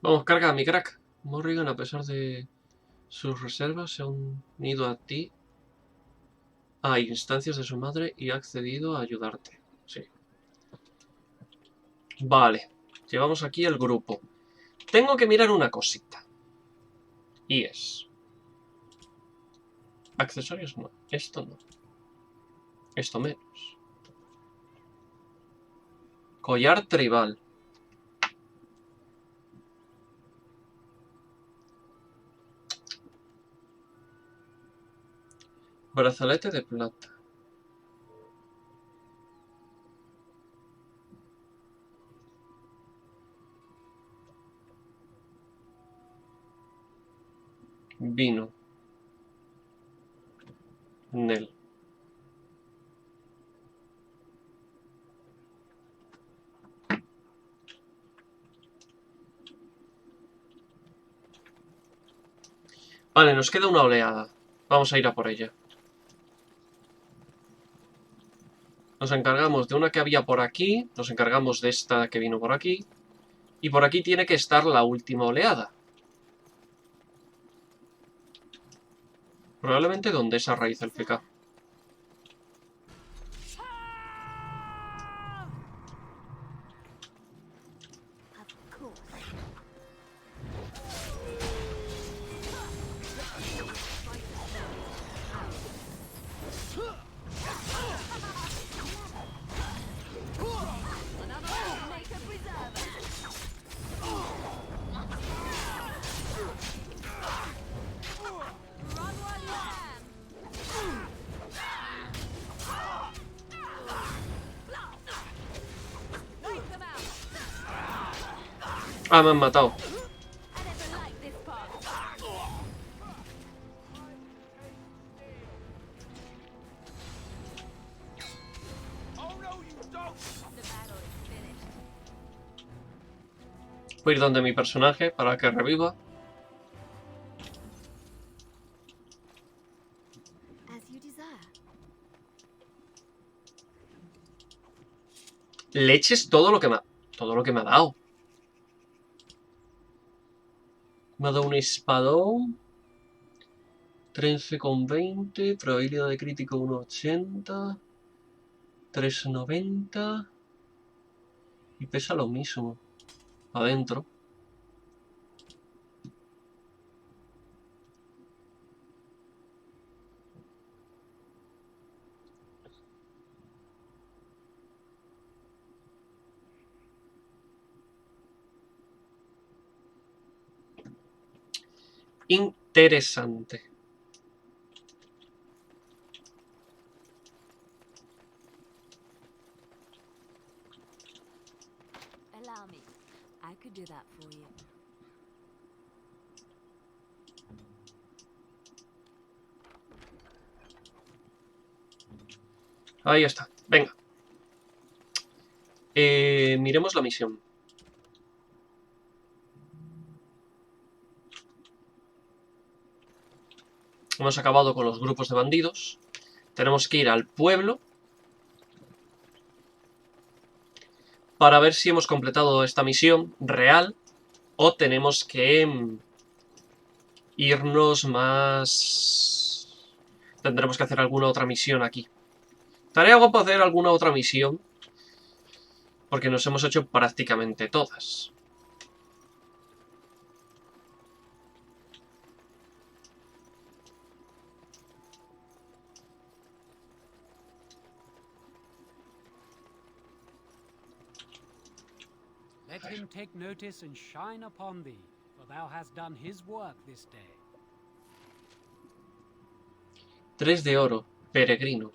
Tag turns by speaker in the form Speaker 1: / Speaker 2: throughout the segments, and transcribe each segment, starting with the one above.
Speaker 1: Vamos, carga, mi crack. Morrigan, a pesar de sus reservas, se ha unido a ti a instancias de su madre y ha accedido a ayudarte. Sí. Vale. Llevamos aquí el grupo. Tengo que mirar una cosita. Y es... accesorios no. Esto no. Esto menos. Collar tribal. Brazalete de plata. Vino. Nel. Vale, nos queda una oleada. Vamos a ir a por ella. Nos encargamos de una que había por aquí. Nos encargamos de esta que vino por aquí. Y por aquí tiene que estar la última oleada. Probablemente donde esa raíz el FK. Ah, me han matado. Voy a ir donde mi personaje para que reviva. Leches todo lo que me ha dado. Me ha dado un espadón. 13,20. Probabilidad de crítico 1,80. 3,90. Y pesa lo mismo. Adentro. Interesante. Ahí está. Venga. Miremos la misión. Hemos acabado con los grupos de bandidos. Tenemos que ir al pueblo para ver si hemos completado esta misión real o tenemos que irnos más... Tendremos que hacer alguna otra misión aquí. Tarea guapa hacer alguna otra misión porque nos hemos hecho prácticamente todas.
Speaker 2: Let him take notice and shine upon thee, for thou hast done his work this day.
Speaker 1: 3 de oro, peregrino.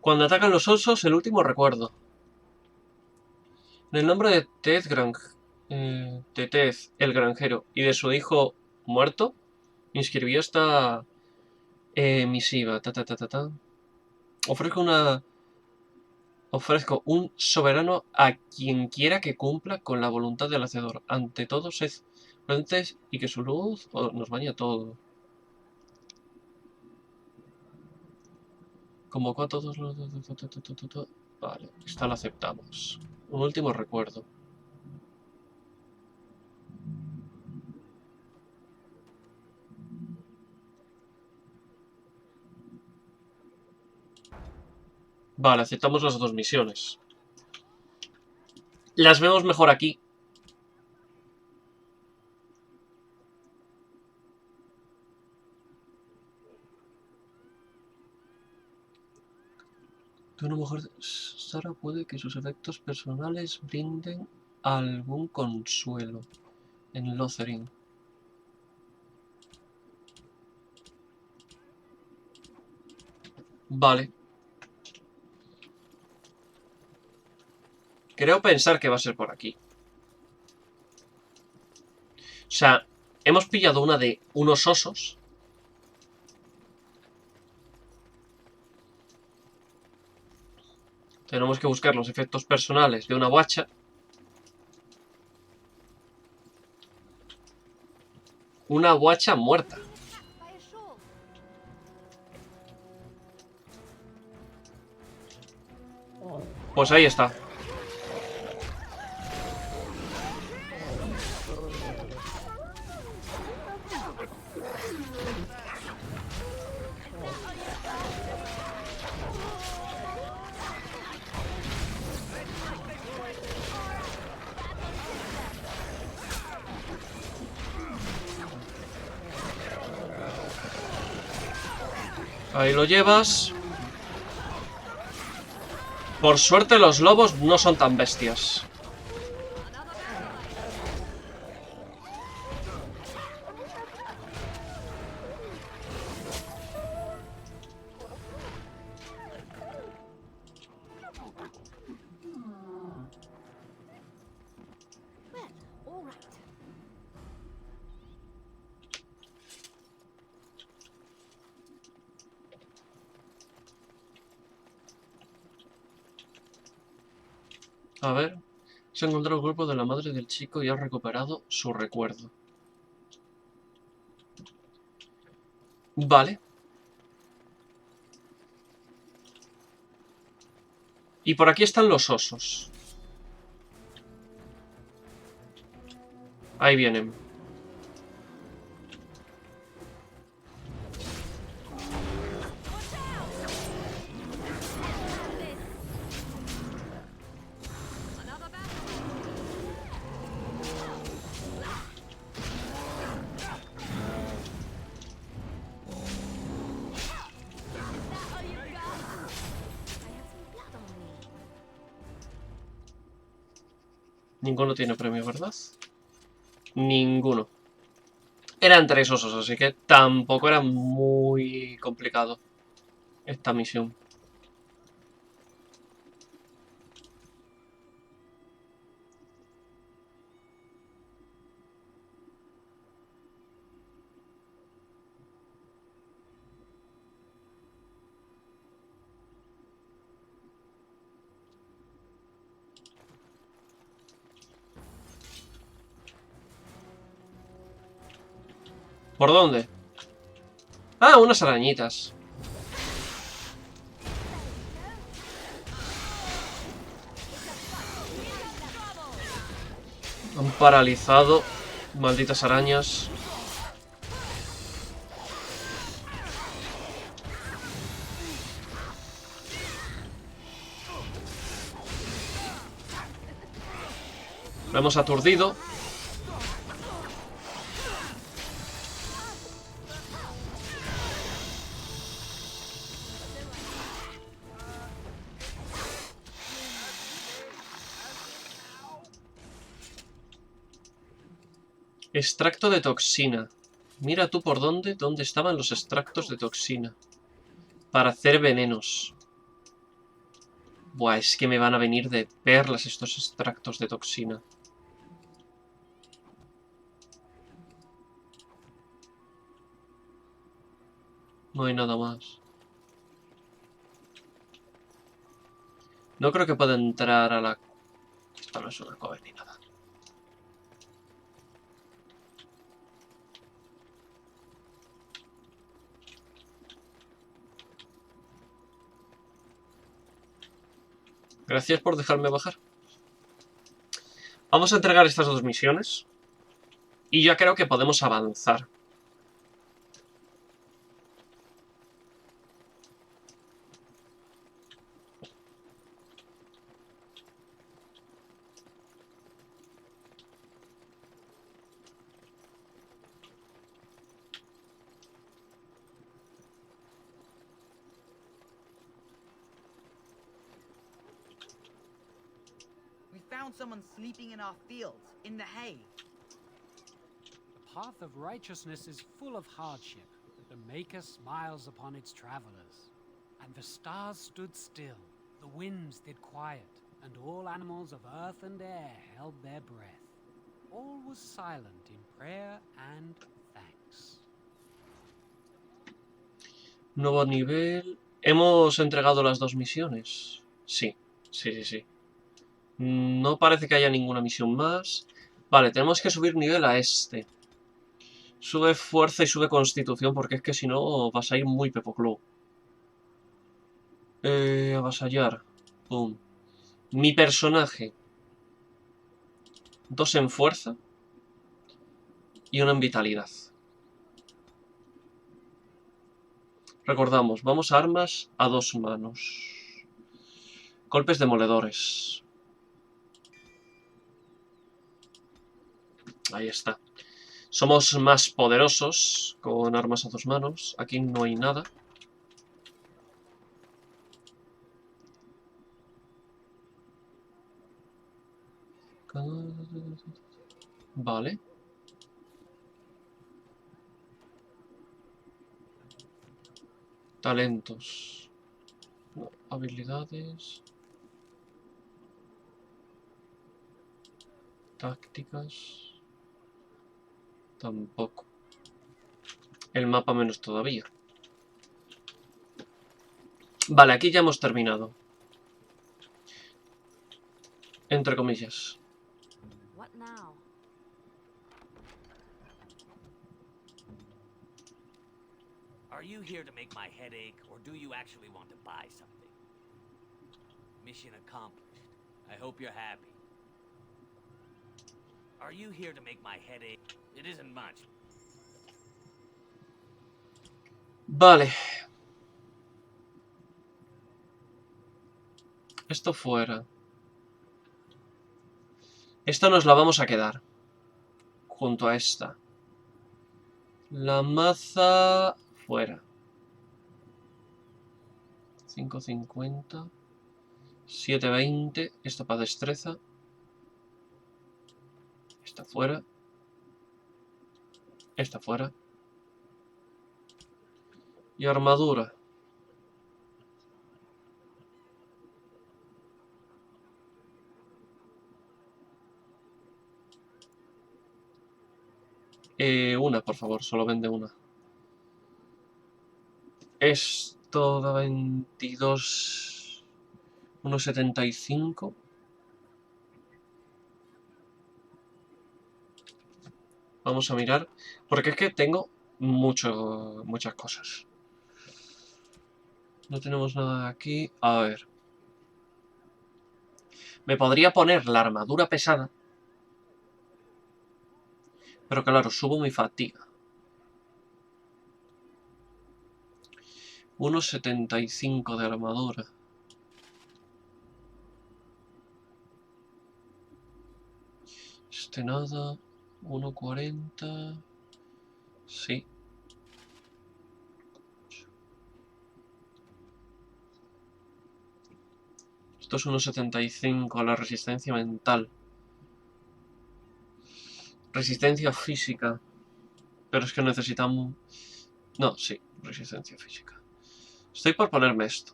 Speaker 1: Cuando atacan los osos, el último recuerdo. En el nombre de Ted, el granjero, y de su hijo muerto, inscribió esta misiva. Ofrezco un soberano a quien quiera que cumpla con la voluntad del hacedor. Ante todo, sed prudentes y que su luz nos bañe a todo. Convocó a todos los... Vale, esta la aceptamos. Un último recuerdo. Vale, aceptamos las dos misiones. Las vemos mejor aquí. De una mujer Sara puede que sus efectos personales brinden algún consuelo en Lothering. Vale. Creo pensar que va a ser por aquí. O sea, hemos pillado una de unos osos. Tenemos que buscar los efectos personales de una guacha. Una guacha muerta. Pues ahí está. Ahí lo llevas. Por suerte los lobos no son tan bestias. A ver. Se ha encontrado el cuerpo de la madre del chico y ha recuperado su recuerdo. Vale. Y por aquí están los osos. Ahí vienen. Ninguno tiene premio, ¿verdad? Ninguno. Eran 3 osos, así que tampoco era muy complicado esta misión. ¿Por dónde? Ah, unas arañitas. Han paralizado. Malditas arañas. Lo hemos aturdido. Extracto de toxina. Mira tú por dónde estaban los extractos de toxina. Para hacer venenos. Buah, es que me van a venir de perlas estos extractos de toxina. No hay nada más. No creo que pueda entrar a la... Esto no es una cover ni nada. Gracias por dejarme bajar. Vamos a entregar estas dos misiones. Y ya creo que podemos avanzar.
Speaker 3: found someone sleeping in our fields, in the hay.
Speaker 2: The path of righteousness is full of hardship, but the Maker smiles upon its travelers. And the stars stood still, the winds did quiet, and all animals of earth and air held their breath. All was silent in prayer and thanks.
Speaker 1: Nuevo nivel. ¿Hemos entregado las 2 misiones? Sí, sí. No parece que haya ninguna misión más. Vale, tenemos que subir nivel a este. Sube fuerza y sube constitución, porque es que si no vas a ir muy pepoclo. Avasallar. Pum. Mi personaje. 2 en fuerza. Y 1 en vitalidad. Recordamos, vamos a armas a 2 manos. Golpes demoledores. Ahí está. Somos más poderosos con armas a 2 manos. Aquí no hay nada. Vale. Talentos. No, habilidades. Tácticas. Tampoco. El mapa menos todavía. Vale, aquí ya hemos terminado. Entre comillas.
Speaker 4: What now?
Speaker 5: Are you here to make my head ache, or do you actually want to buy something? Mission accomplished. I hope you're happy. Are you here to make my head ache? It isn't much.
Speaker 1: Vale. Esto fuera. Esta nos la vamos a quedar. Junto a esta. La maza... fuera. 5.50. 7.20. Esto para destreza. Esta fuera. Esta fuera. Y armadura. Una, por favor. Solo vende una. Esto da 22... 1.75. Vamos a mirar. Porque es que tengo muchas cosas. No tenemos nada aquí. A ver. Me podría poner la armadura pesada. Pero claro, subo mi fatiga. 1.75 de armadura. Este nada. 1.40. Sí. Esto es 1.75 la resistencia mental. Resistencia física. Pero es que necesitamos... No, sí, resistencia física. Estoy por ponerme esto.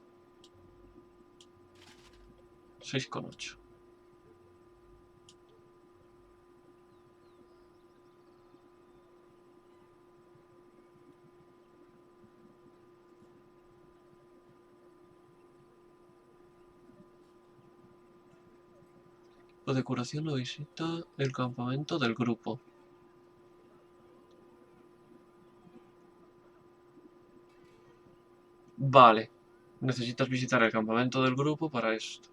Speaker 1: 6,8. De curación o visita el campamento del grupo. Vale. Necesitas visitar el campamento del grupo para esto.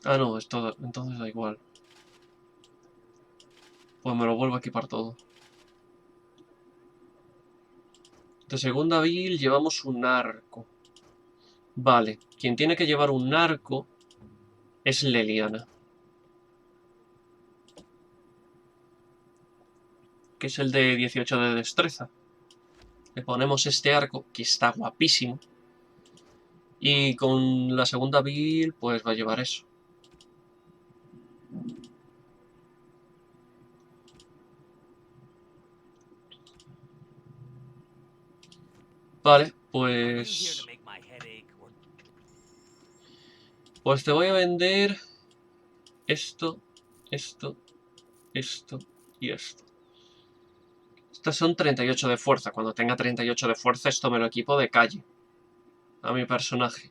Speaker 1: Ah, no, esto entonces da igual. Pues me lo vuelvo a equipar todo. De segunda build llevamos un arco. Vale, quien tiene que llevar un arco es Leliana. Que es el de 18 de destreza. Le ponemos este arco, que está guapísimo. Y con la segunda build, pues va a llevar eso. Vale, pues... Pues te voy a vender esto, esto, esto y esto. Estas son 38 de fuerza. Cuando tenga 38 de fuerza, esto me lo equipo de calle. A mi personaje.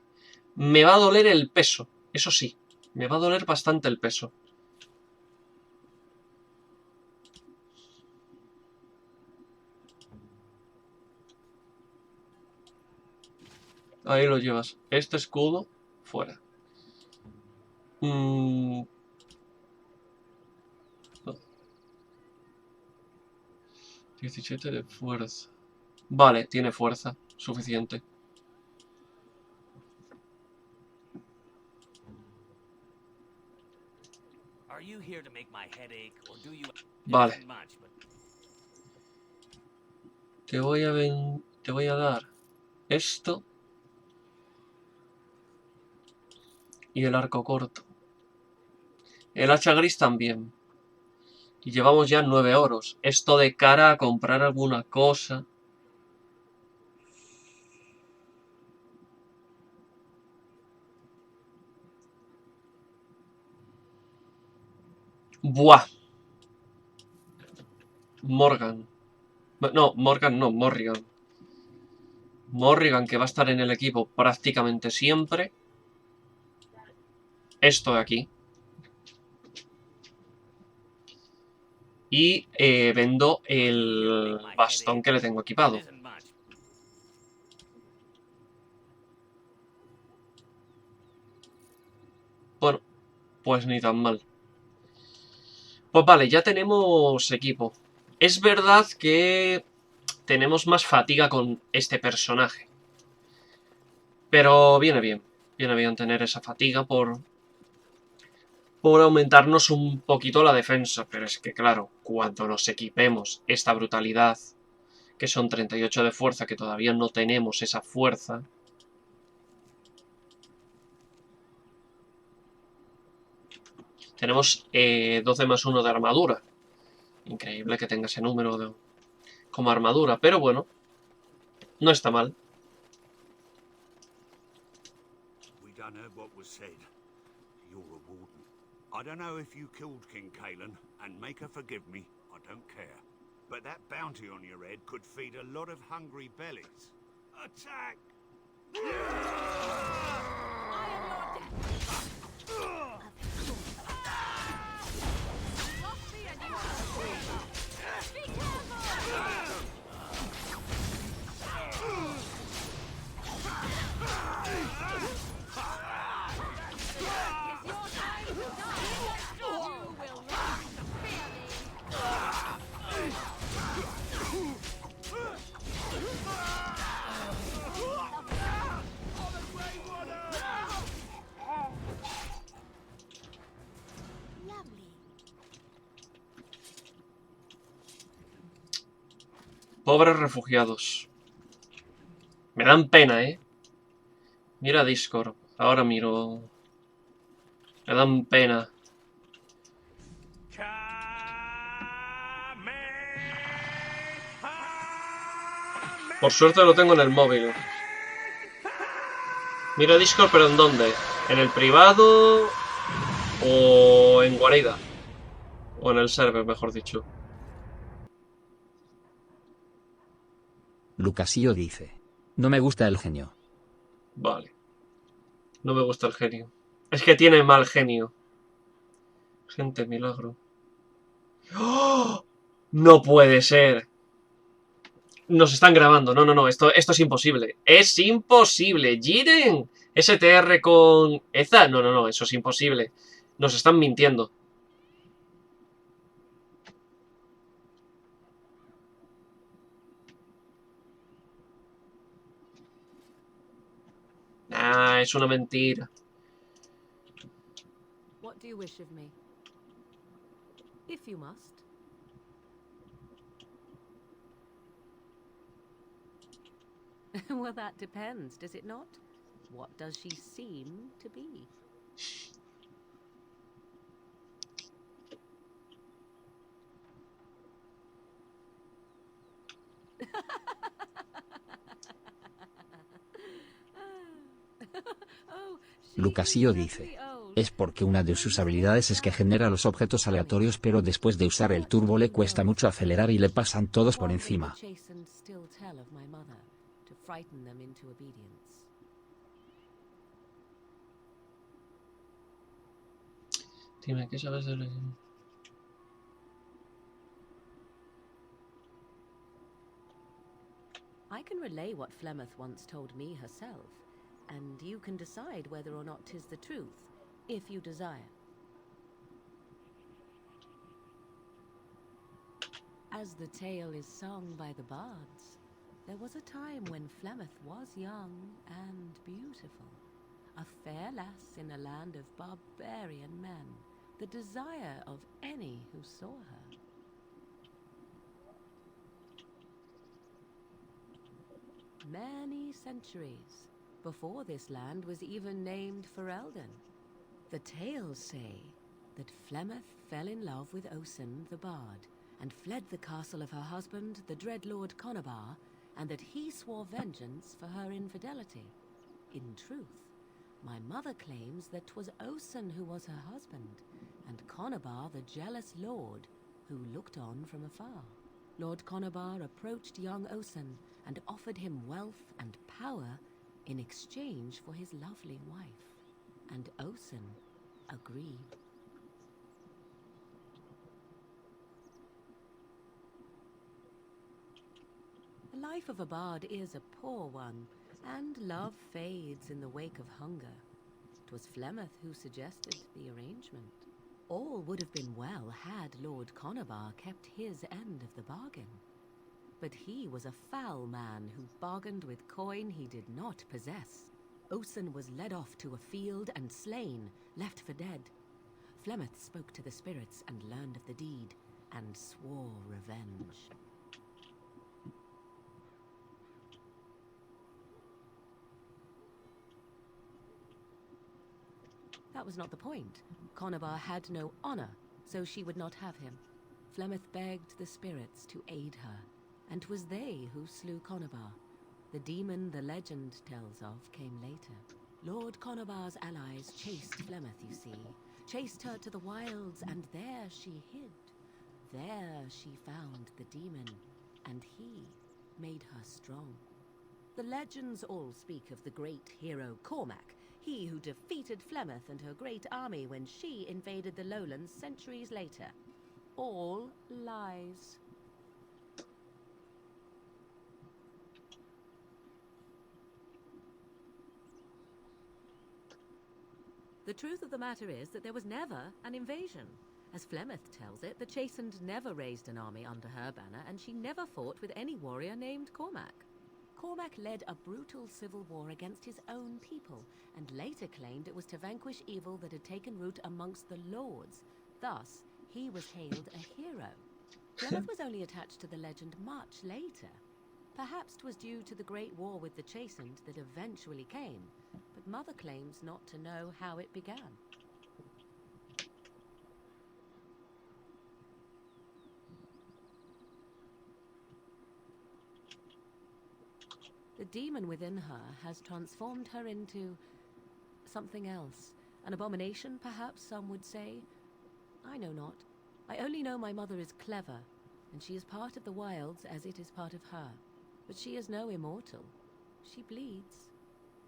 Speaker 1: Me va a doler el peso. Eso sí, me va a doler bastante el peso. Ahí lo llevas. Este escudo, fuera. No. 17 de fuerza. Vale, tiene fuerza. Suficiente. Vale. Te voy a dar esto. Y el arco corto. El hacha gris también. Y llevamos ya 9 oros. Esto de cara a comprar alguna cosa. Buah. Morgan. No, Morgan no, Morrigan. Morrigan, que va a estar en el equipo prácticamente siempre. Esto de aquí. Y vendo el bastón que le tengo equipado. Bueno, pues ni tan mal. Pues vale, ya tenemos equipo. Es verdad que tenemos más fatiga con este personaje. Pero viene bien. Viene bien tener esa fatiga por aumentarnos un poquito la defensa. Pero es que claro, cuando nos equipemos esta brutalidad, que son 38 de fuerza, que todavía no tenemos esa fuerza. Tenemos 12 más 1 de armadura. Increíble que tenga ese número como armadura, pero bueno, no está mal.
Speaker 6: I don't know if you killed King Kalen, and make her forgive me, I don't care. But that bounty on your head could feed a lot of hungry bellies. Attack!
Speaker 1: Pobres refugiados. Me dan pena, ¿eh? Mira Discord. Ahora miro. Me dan pena. Por suerte lo tengo en el móvil. Mira Discord, pero ¿en dónde? ¿En el privado? ¿O en guarida? O en el server, mejor dicho.
Speaker 7: Lucasio dice: no me gusta el genio.
Speaker 1: Vale. No me gusta el genio. Es que tiene mal genio. Gente, milagro. ¡Oh! No puede ser. Nos están grabando. No, no, no. Esto es imposible. ¡Es imposible! ¡Jiren! ¿STR con Eza? No, no, no. Eso es imposible. Nos están mintiendo. Ah, es una mentira.
Speaker 4: What do you wish of me? If you must. Well, that depends, does it not? What does she seem to be? Oh, she
Speaker 7: Lucasio
Speaker 4: is
Speaker 7: dice.
Speaker 4: dreadfully old.
Speaker 7: Es porque una de sus habilidades es que genera los objetos aleatorios, pero después de usar el turbo le cuesta mucho acelerar y le pasan todos por
Speaker 4: What would the
Speaker 7: encima.
Speaker 4: chastened still tell of my mother, to frighten them into obedience?
Speaker 1: Dime, ¿qué sabes de lo que...
Speaker 4: I can relay what Flemeth once told me herself, and you can decide whether or not 'tis the truth, if you desire. As the tale is sung by the bards, there was a time when Flemeth was young and beautiful, a fair lass in a land of barbarian men, the desire of any who saw her. Many centuries before this land was even named Ferelden. The tales say that Flemeth fell in love with Osen the Bard and fled the castle of her husband, the dread Lord Conabar, and that he swore vengeance for her infidelity. In truth, my mother claims that 'twas Osen who was her husband, and Conabar the jealous lord who looked on from afar. Lord Conabar approached young Osen and offered him wealth and power in exchange for his lovely wife, and Osen agreed. The life of a bard is a poor one, and love fades in the wake of hunger. 'Twas Flemeth who suggested the arrangement. All would have been well had Lord Conabar kept his end of the bargain. But he was a foul man who bargained with coin he did not possess. Osen was led off to a field and slain, left for dead. Flemeth spoke to the spirits and learned of the deed, and swore revenge. That was not the point. Conabar had no honor, so she would not have him. Flemeth begged the spirits to aid her, and 'twas they who slew Conabar. The demon the legend tells of came later. Lord Conabar's allies chased Flemeth, you see, chased her to the wilds, and there she hid. There she found the demon, and he made her strong. The legends all speak of the great hero Cormac, he who defeated Flemeth and her great army when she invaded the lowlands centuries later. All lies. The truth of the matter is that there was never an invasion. As Flemeth tells it, the Chastened never raised an army under her banner, and she never fought with any warrior named Cormac. Cormac led a brutal civil war against his own people, and later claimed it was to vanquish evil that had taken root amongst the lords. Thus, he was hailed a hero. Flemeth was only attached to the legend much later. Perhaps 'twas due to the great war with the Chastened that eventually came, but Mother claims not to know how it began. The demon within her has transformed her into something else. An abomination, perhaps some would say. I know not. I only know my mother is clever, and she is part of the wilds as it is part of her. But she is no immortal. She bleeds.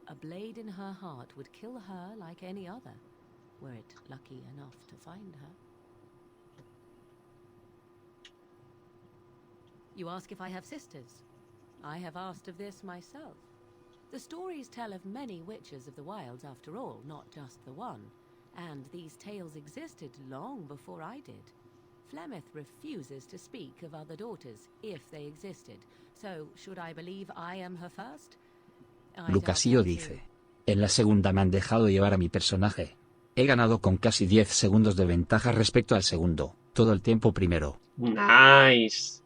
Speaker 4: A blade in her heart would kill her like any other, were it lucky enough to find her. You ask if I have sisters. I have asked of this myself. The stories tell of many witches of the wilds after all, not just the one, and these tales existed long before I did. Flemeth refuses to speak of other daughters, if they existed, so should I believe I am her first? I doubt
Speaker 7: Lucasio
Speaker 4: that too.
Speaker 7: dice. En la segunda me han dejado llevar a mi personaje. He ganado con casi 10 segundos de ventaja respecto al segundo, todo el tiempo primero.
Speaker 1: Nice.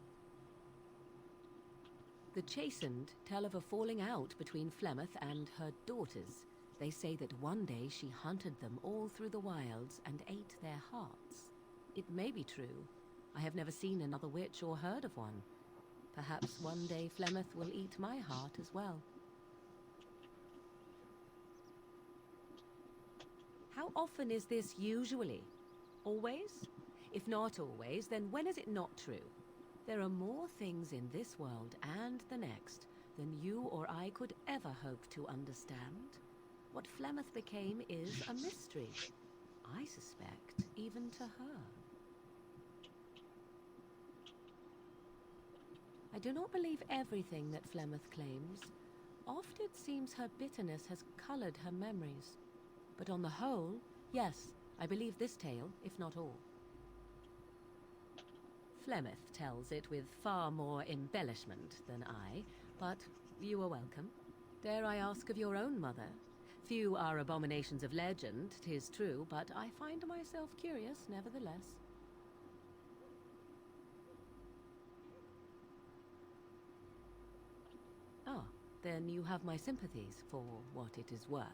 Speaker 4: The Chastened tell of a falling out between Flemeth and her daughters. They say that one day she hunted them all through the wilds and ate their hearts. It may be true. I have never seen another witch or heard of one. Perhaps one day Flemeth will eat my heart as well. How often is this usually? Always? If not always, then when is it not true? There are more things in this world and the next than you or I could ever hope to understand. What Flemeth became is a mystery. I suspect even to her. I do not believe everything that Flemeth claims. Oft it seems her bitterness has colored her memories. But on the whole, yes, I believe this tale, if not all. Flemeth tells it with far more embellishment than I, but you are welcome. Dare I ask of your own mother? Few are abominations of legend, 'tis true, but I find myself curious nevertheless. Ah, then you have my sympathies for what it is worth.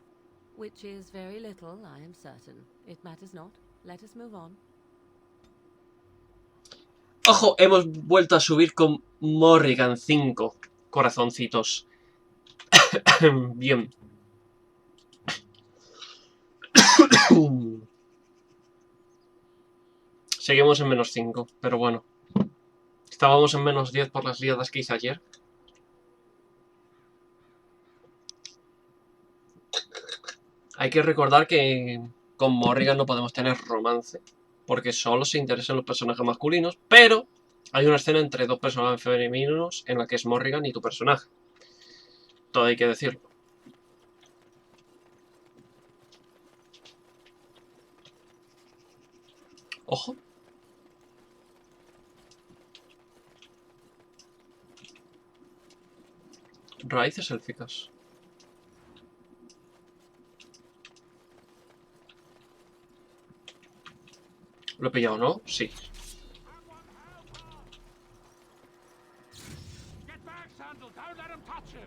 Speaker 4: Which is very little, I am certain. It matters not. Let us move on.
Speaker 1: Ojo, hemos vuelto a subir con Morrigan 5 corazoncitos. Bien. Seguimos en menos 5, pero bueno. Estábamos en menos 10 por las liadas que hice ayer. Hay que recordar que con Morrigan no podemos tener romance, porque solo se interesan los personajes masculinos, pero hay una escena entre dos personajes femeninos en la que es Morrigan y tu personaje. Todo hay que decirlo. Ojo. Raíces élficas. ¿Lo he pillado, no? Sí.
Speaker 2: Get back, Sandal! Don't let him touch you!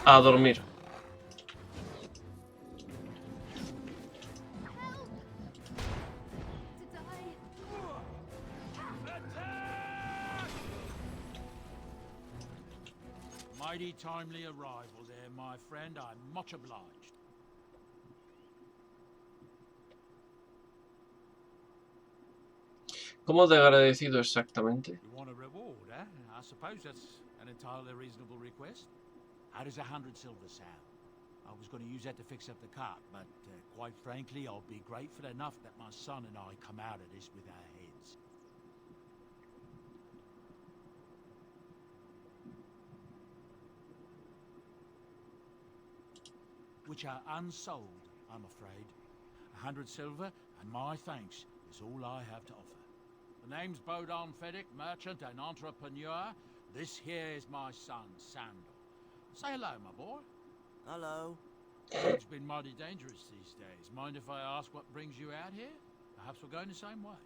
Speaker 1: A dormir.
Speaker 2: Mighty timely arrival there, my friend. I'm much obliged.
Speaker 1: ¿Cómo de agradecido exactamente?
Speaker 2: You want a reward, eh? I suppose that's an entirely reasonable request. How does 100 silver sound? I was going to use that to fix up the cart, but quite frankly, I'll be grateful enough that my son and I come out of this with our heads. Which are unsold, I'm afraid. 100 silver, and my thanks is all I have to offer. The name's Bodon Feddick, merchant and entrepreneur. This here is my son, Sandal. Say hello, my boy.
Speaker 8: Hello.
Speaker 2: It's been mighty dangerous these days. Mind if I ask what brings you out here? Perhaps we're going the same way.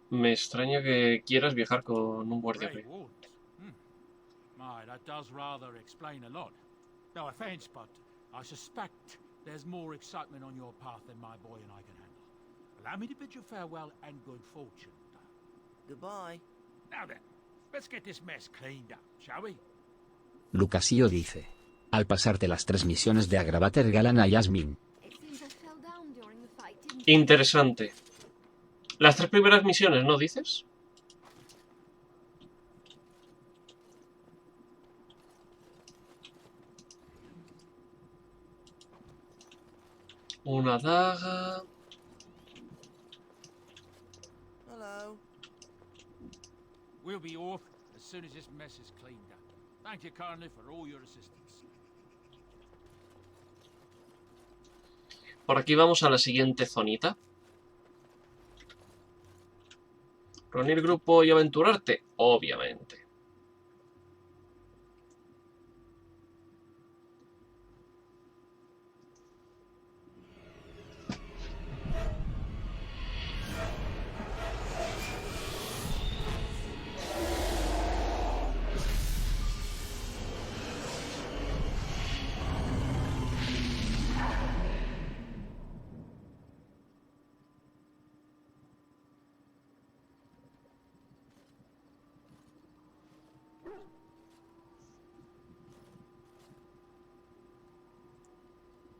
Speaker 1: Me extraña que quieras viajar con un guardia.
Speaker 2: Grey Wardens. My, that does rather explain a lot. No offense, but I suspect there's more excitement on your path than my boy and I can handle. Allow me to bid you farewell and good fortune.
Speaker 8: Goodbye.
Speaker 2: Now then, let's get this mess cleaned up, shall we?
Speaker 7: Lucasillo dice. Al pasarte las 3 misiones de Agra te regalan a Yasmin.
Speaker 1: Interesante. Las 3 primeras misiones, ¿no dices? Una daga.
Speaker 8: Hello.
Speaker 9: We'll be off as soon as this mess is cleaned up. Thank you, Carney, for all your assistance.
Speaker 1: Por aquí vamos a la siguiente zonita. Reunir grupo y aventurarte, obviamente.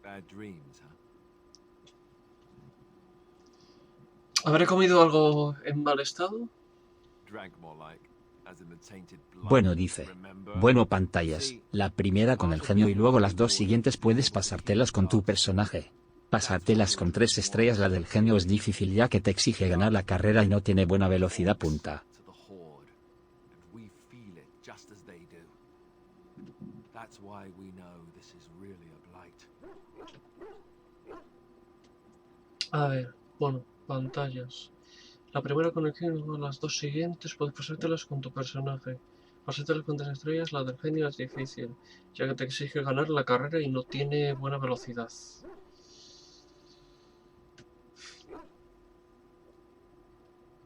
Speaker 10: Bad dreams, huh?
Speaker 1: ¿Habré comido algo en mal estado?
Speaker 10: Drank more like, as in the tainted blood.
Speaker 7: Bueno, dice.
Speaker 10: Remember?
Speaker 7: Bueno, pantallas. La primera con el genio y luego las 2 siguientes puedes pasártelas con tu personaje. Pasártelas con 3 estrellas. La del genio es difícil ya que te exige ganar la carrera y no tiene buena velocidad punta.
Speaker 10: To the horde, and we feel it just as they do. That's why we know this is really a blight.
Speaker 1: A ver, bueno, pantallas. La primera con el genio y luego las 2 siguientes puedes pasártelas con tu personaje. Pasártelas con 3 estrellas, la del genio es difícil, ya que te exige ganar la carrera y no tiene buena velocidad.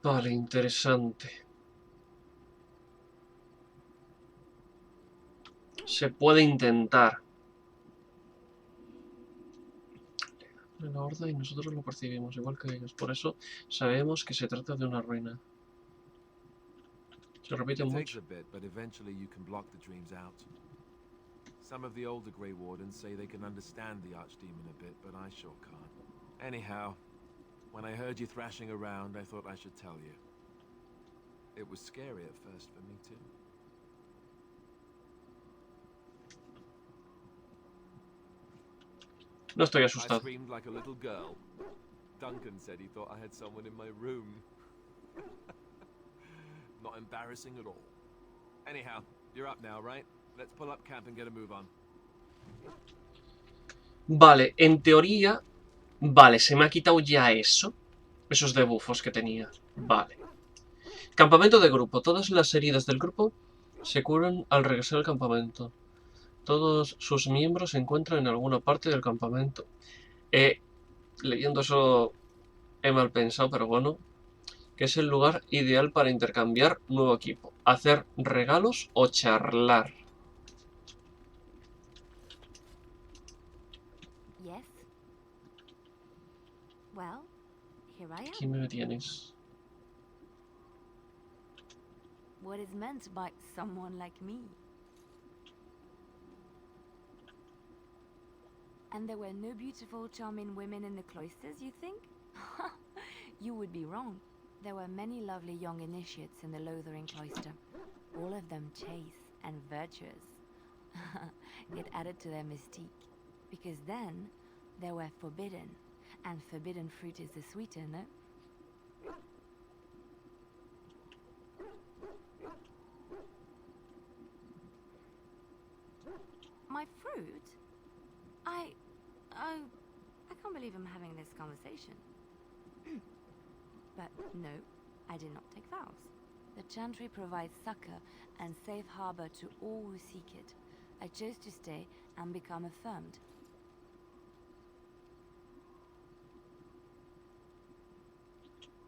Speaker 1: Vale, interesante. Se puede intentar. En la horda y nosotros lo percibimos igual que ellos. Por eso sabemos que se trata de una ruina. Se repite
Speaker 10: It takes
Speaker 1: mucho.
Speaker 10: a bit, but eventually you can block the dreams out. Some of the older Grey Wardens say they can understand the Archdemon a bit, but I sure can't. Anyhow, when I heard you thrashing around, I thought I should tell you. It was scary at first for me too.
Speaker 1: No estoy
Speaker 10: I
Speaker 1: asustado.
Speaker 10: screamed like a little girl. Duncan said he thought I had someone in my room. Not embarrassing at all. Anyhow, you're up now, right? Let's pull up camp and get a move on.
Speaker 1: Vale, en teoría... Vale, se me ha quitado ya eso. Esos debuffos que tenía. Vale. Campamento de grupo. Todas las heridas del grupo se curan al regresar al campamento. Todos sus miembros se encuentran en alguna parte del campamento. Leyendo eso he mal pensado, pero bueno. Que es el lugar ideal para intercambiar nuevo equipo. Hacer regalos o charlar.
Speaker 11: Yes. Well, here I am.
Speaker 1: Aquí me tienes.
Speaker 11: What is meant by someone like me? And there were no beautiful, charming women in the cloisters, you think? You would be wrong. There were many lovely young initiates in the Lothering cloister, all of them chaste and virtuous. It added to their mystique, because then they were forbidden, and forbidden fruit is the sweeter, no? My fruit? I can't believe I'm having this conversation. But no, I did not take vows. The Chantry provides succor and safe harbor to all who seek it. I chose to stay and become affirmed.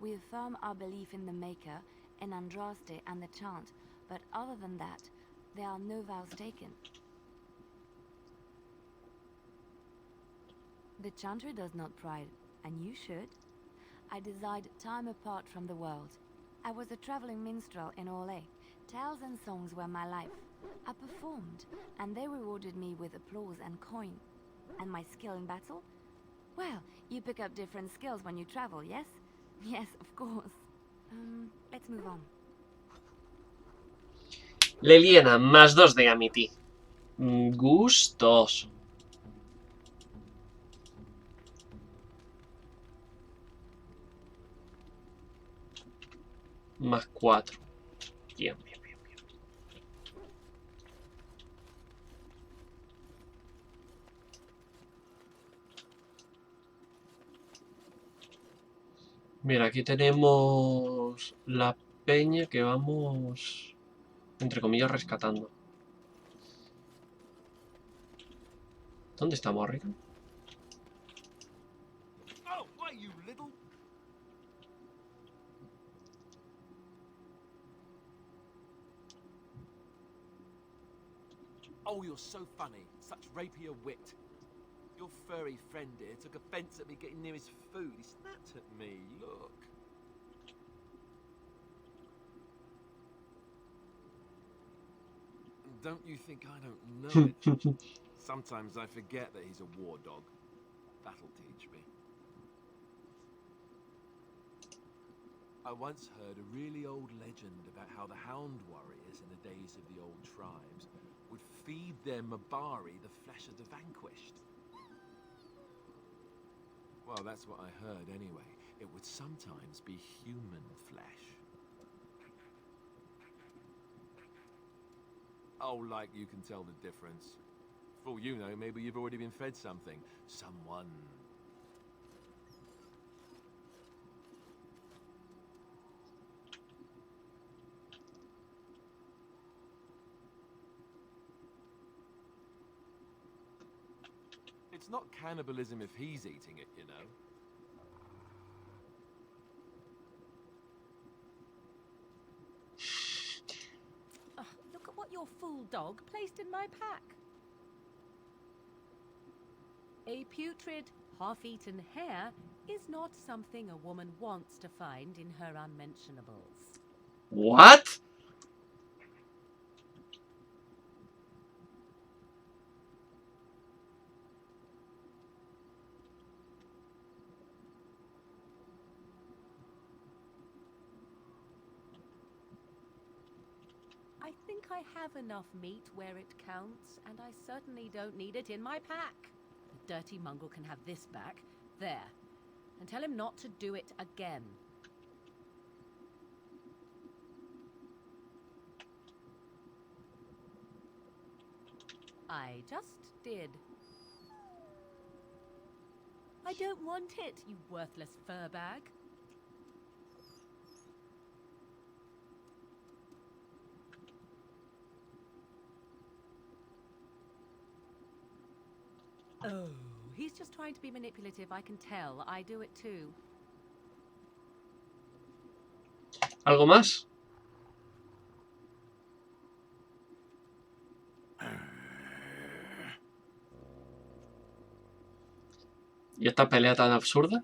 Speaker 11: We affirm our belief in the Maker, in Andraste and the Chant, but other than that, there are no vows taken. The Chantry does not pride, and you should. I desired time apart from the world. I was a traveling minstrel in Orlais. Tales and songs were my life. I performed, and they rewarded me with applause and coin. And my skill in battle? Well, you pick up different skills when you travel, yes? Yes, of course. Let's move on.
Speaker 1: Leliana, más 2 de Amity. Gustoso. Más 4. Bien, bien, bien, bien. Mira, aquí tenemos la peña que vamos, entre comillas, rescatando. ¿Dónde está Morrigan?
Speaker 10: Oh, why, you little... Oh, you're so funny. Such rapier wit. Your furry friend here took offense at me getting near his food. He snapped at me. Look. Don't you think I don't know it? Sometimes I forget that he's a war dog. That'll teach me. I once heard a really old legend about how the hound warriors in the days of the old tribes would feed their Mabari the flesh of the vanquished. Well, that's what I heard anyway. It would sometimes be human flesh. Oh, like you can tell the difference. For all you know, maybe you've already been fed something. Someone. It's not cannibalism if he's eating it, you know.
Speaker 4: Look at what your fool dog placed in my pack. A putrid, half-eaten hare is not something a woman wants to find in her unmentionables.
Speaker 1: What?
Speaker 4: I think I have enough meat where it counts, and I certainly don't need it in my pack. The dirty mongrel can have this back. There. And tell him not to do it again. I just did. I don't want it, you worthless fur bag. Oh, he's just trying to be manipulative, I can tell. I do it too.
Speaker 1: ¿Algo más? ¿Y esta pelea tan absurda?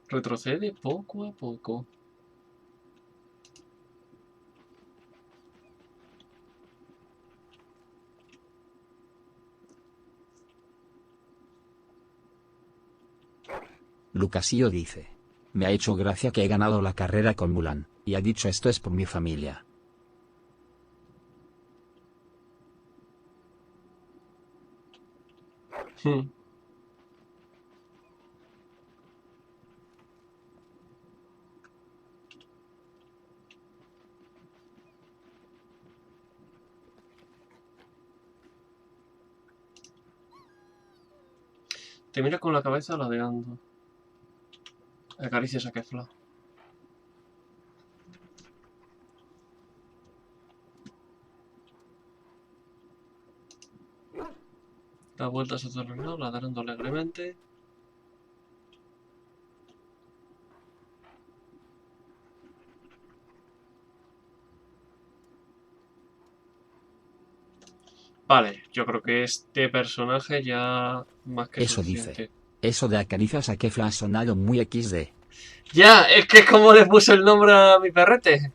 Speaker 1: Retrocede poco a poco.
Speaker 7: Lucasillo dice. Me ha hecho gracia que he ganado la carrera con Mulan, y ha dicho esto es por mi familia.
Speaker 1: Te mira con la cabeza ladeando. Acaricias a Kefla. Da vueltas a tu alrededor, ladrando alegremente. Vale, yo creo que este personaje ya más que
Speaker 7: Eso
Speaker 1: suficiente.
Speaker 7: dice. Eso de acaricias a Kefla ha sonado muy XD.
Speaker 1: Ya, es que como le puso el nombre a mi perrete.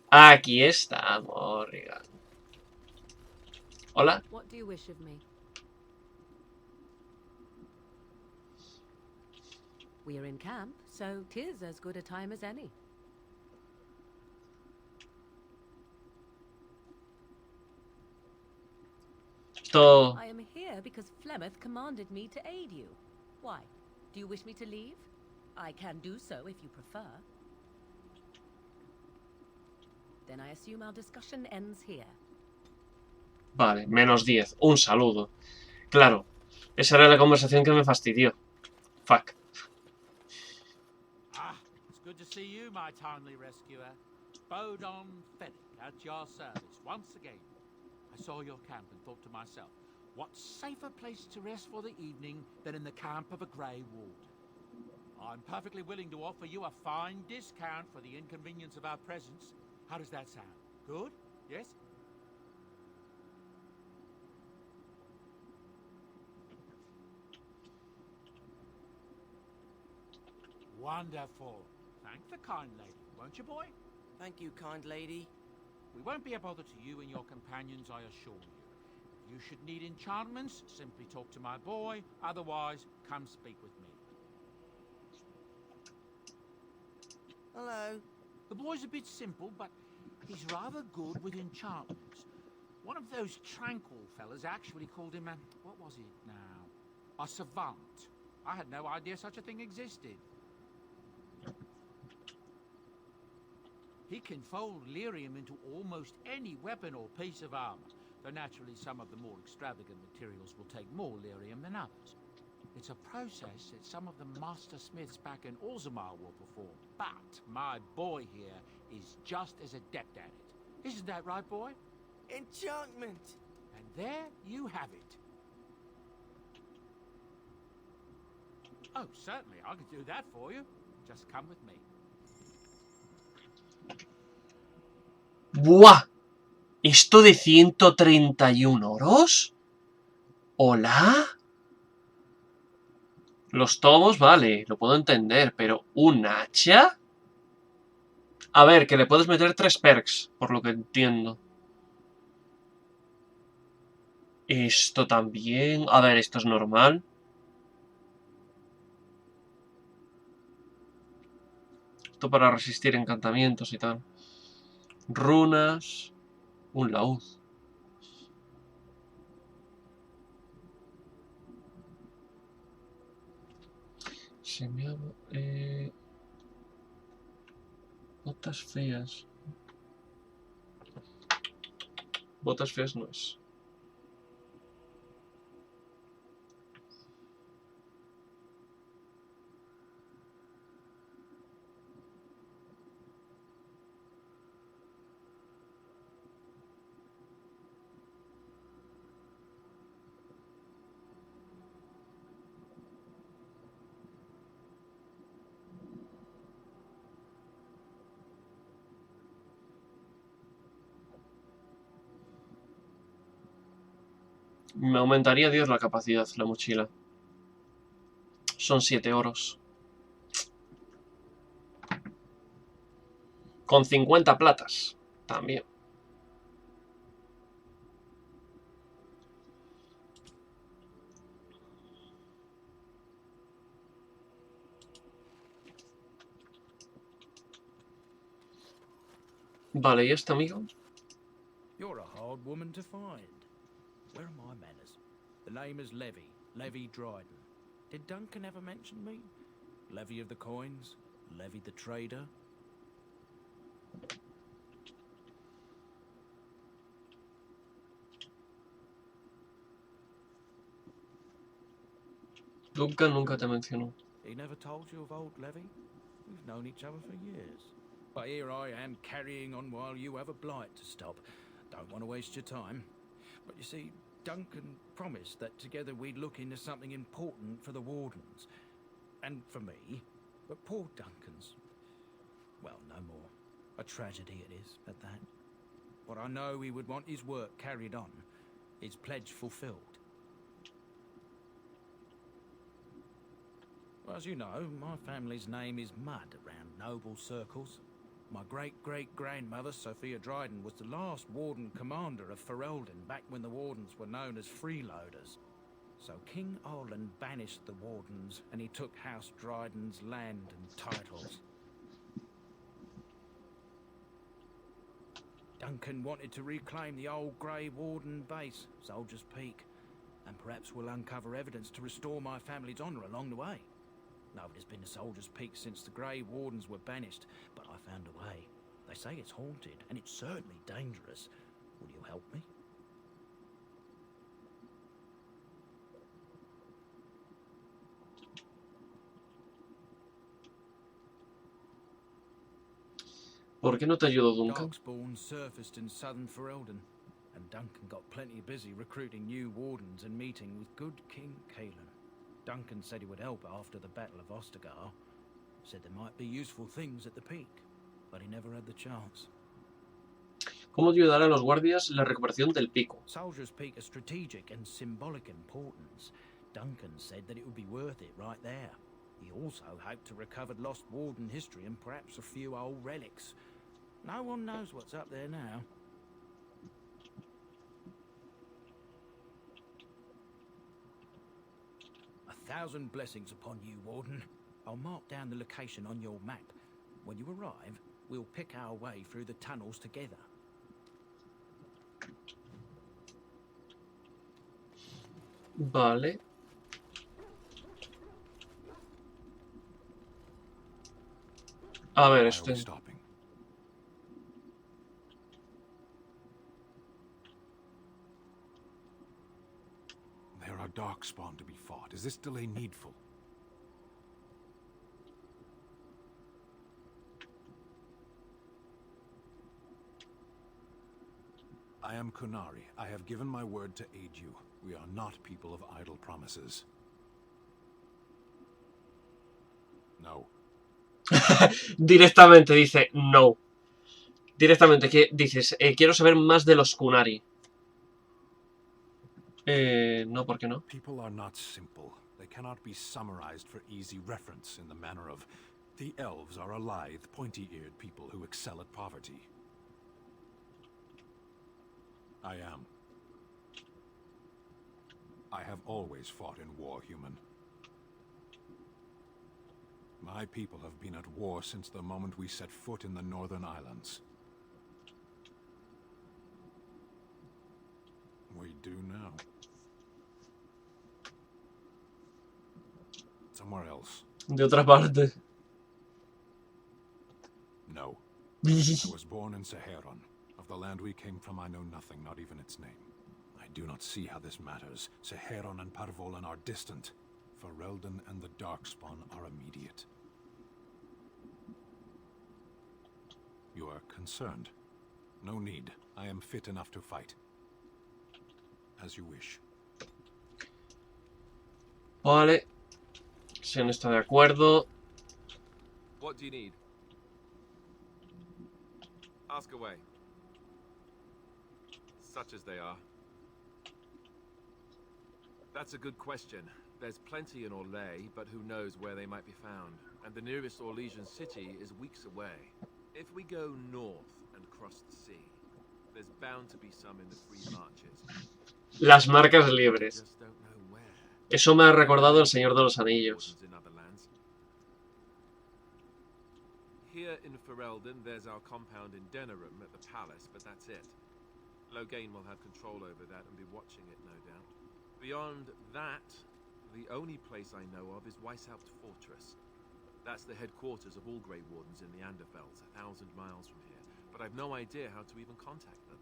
Speaker 1: Aquí está, Morrigan. Hola.
Speaker 4: What do you wish of me? We are in camp, so 'tis as good a time as any.
Speaker 1: Esto...
Speaker 4: I am here because Flemeth commanded me to aid you. Why? Do you wish me to leave? I can do so if you prefer. Then I assume our discussion ends here.
Speaker 1: Vale, menos 10. Un saludo. Claro, esa era la conversación que me fastidió. Fuck.
Speaker 9: Ah, it's good to see you, my timely rescuer. Bodon Fennick at your service once again. I saw your camp and thought to myself, what safer place to rest for the evening than in the camp of a Grey Warden? I'm perfectly willing to offer you a fine discount for the inconvenience of our presence. How does that sound? Good? Yes? Wonderful. Thank the kind lady, won't you, boy?
Speaker 8: Thank you, kind lady.
Speaker 9: We won't be a bother to you and your companions, I assure you. If you should need enchantments, simply talk to my boy. Otherwise, come speak with me.
Speaker 8: Hello.
Speaker 9: The boy's a bit simple, but he's rather good with enchantments. One of those tranquil fellas actually called him a... what was it now? A savant. I had no idea such a thing existed. He can fold lyrium into almost any weapon or piece of armor, though naturally some of the more extravagant materials will take more lyrium than others. It's a process that some of the master smiths back in Orzammar will perform, but my boy here is just as adept at it. Isn't that right, boy?
Speaker 8: Enchantment!
Speaker 9: And there you have it. Oh, certainly, I could do that for you. Just come with me.
Speaker 1: ¡Buah! ¿Esto de 131 oros? ¿Hola? Los tomos, vale, lo puedo entender, pero ¿un hacha? A ver, que le puedes meter 3 perks, por lo que entiendo. Esto también... A ver, esto es normal. Esto para resistir encantamientos y tal. Runas... Un laúd. Se me ha... Botas feas. Botas feas no es. Me aumentaría 10 la capacidad, la mochila. Son 7 oros. Con 50 platas. También. Vale, ¿y este amigo?
Speaker 12: You're a hard woman to find. Where are my manners? The name is Levy Dryden. Did Duncan ever mention me? Levy of the coins? Levy the trader?
Speaker 1: Duncan nunca te mencionó.
Speaker 12: He never told you of old Levy? We've known each other for years. But here I am carrying on while you have a blight to stop. Don't want to waste your time. But you see, Duncan promised that together we'd look into something important for the Wardens. And for me. But poor Duncan's... well, no more. A tragedy it is, at that. But I know he would want his work carried on. His pledge fulfilled. As you know, my family's name is mud around noble circles. My great-great-grandmother, Sophia Dryden, was the last warden commander of Ferelden back when the wardens were known as freeloaders. So King Olin banished the wardens, and he took House Dryden's land and titles. Duncan wanted to reclaim the old Grey Warden base, Soldier's Peak, and perhaps we'll uncover evidence to restore my family's honour along the way. Nobody's been to Soldier's Peak since the Grey Wardens were banished, but I found a way. They say it's haunted, and it's certainly dangerous. Will you help me?
Speaker 1: ¿Por qué no te ayudo, Duncan?
Speaker 12: Darkspawn surfaced in southern Ferelden, and Duncan got plenty busy recruiting new wardens and meeting with good King Kaelin. Duncan said he would help after the Battle of Ostagar. Said there might be useful things at the peak, but he never had the chance.
Speaker 1: ¿Cómo ayudar a los guardias en la recuperación del pico?
Speaker 12: Soldier's Peak is strategic and symbolic importance. Duncan said that it would be worth it right there. He also hoped to recover lost warden history and perhaps a few old relics. No one knows what's up there now. A thousand blessings upon you, Warden. I'll mark down the location on your map. When you arrive, we'll pick our way through the tunnels together.
Speaker 1: Vale. A ver, estoy...
Speaker 6: There are darkspawn to be fought. Is this delay needful? I am Kunari. I have given my word to aid you. We are not people of idle promises. No.
Speaker 1: Directamente dice no. Directamente dices, quiero saber más de los Kunari. No, ¿por qué no?
Speaker 6: People are not simple. They cannot be summarized for easy reference in the manner of the elves are a lithe, pointy-eared people who excel at poverty. I am. I have always fought in war, human. My people have been at war since the moment we set foot in the Northern Islands. We do now. Somewhere else.
Speaker 1: De otra parte.
Speaker 6: No. I was born in Seheron. Of the land we came from, I know nothing, not even its name. I do not see how this matters. Seheron and Parvolan are distant. Ferelden and the Darkspawn are immediate. You are concerned. No need. I am fit enough to fight. As you wish.
Speaker 1: Vale. Si no está de acuerdo.
Speaker 10: What do you need? Ask away. Such as they are. That's a good question. There's plenty in Orlais, but who knows where they might be found. And the nearest Orlesian city is weeks away. If we go north and cross the sea, there's bound to be some in the free marches.
Speaker 1: Las marcas libres. Eso me ha recordado El Señor de los Anillos.
Speaker 10: Here in Ferelden, there's our compound in Denerim at the palace, but that's it. Loghain will have control over that and be watching it, no doubt. Beyond that, the only place I know of is Weishaupt Fortress. That's the headquarters of all Grey Wardens in the Anderfelds, 1,000 miles from here. But I've no idea how to even contact them.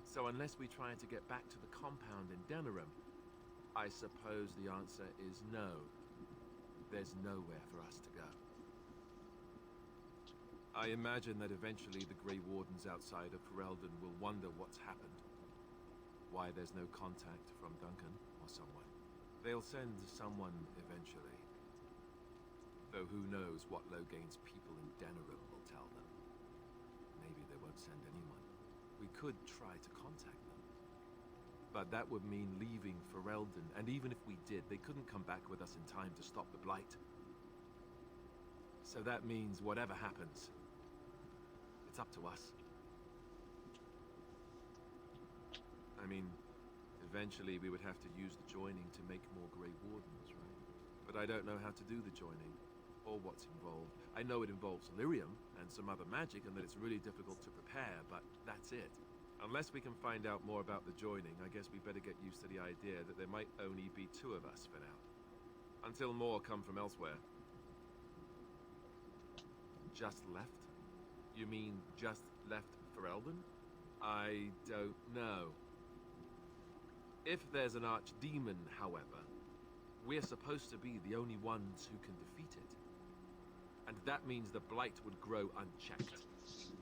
Speaker 10: So unless we try to get back to the compound in Denerim, I suppose the answer is no. There's nowhere for us to go. I imagine that eventually the Grey Wardens outside of Ferelden will wonder what's happened. Why there's no contact from Duncan or someone. They'll send someone eventually. Though who knows what Loghain's people in Denerim will tell them. Maybe they won't send anyone. We could try to contact them. But that would mean leaving Ferelden, and even if we did, they couldn't come back with us in time to stop the Blight. So that means whatever happens, it's up to us. I mean, eventually we would have to use the joining to make more Grey Wardens, right? But I don't know how to do the joining, or what's involved. I know it involves lyrium and some other magic, and that it's really difficult to prepare, but that's it. Unless we can find out more about the joining, I guess we better get used to the idea that there might only be 2 of us for now. Until more come from elsewhere. Just left? You mean just left for Eldon? I don't know. If there's an archdemon, however, we're supposed to be the only ones who can defeat it. And that means the blight would grow unchecked.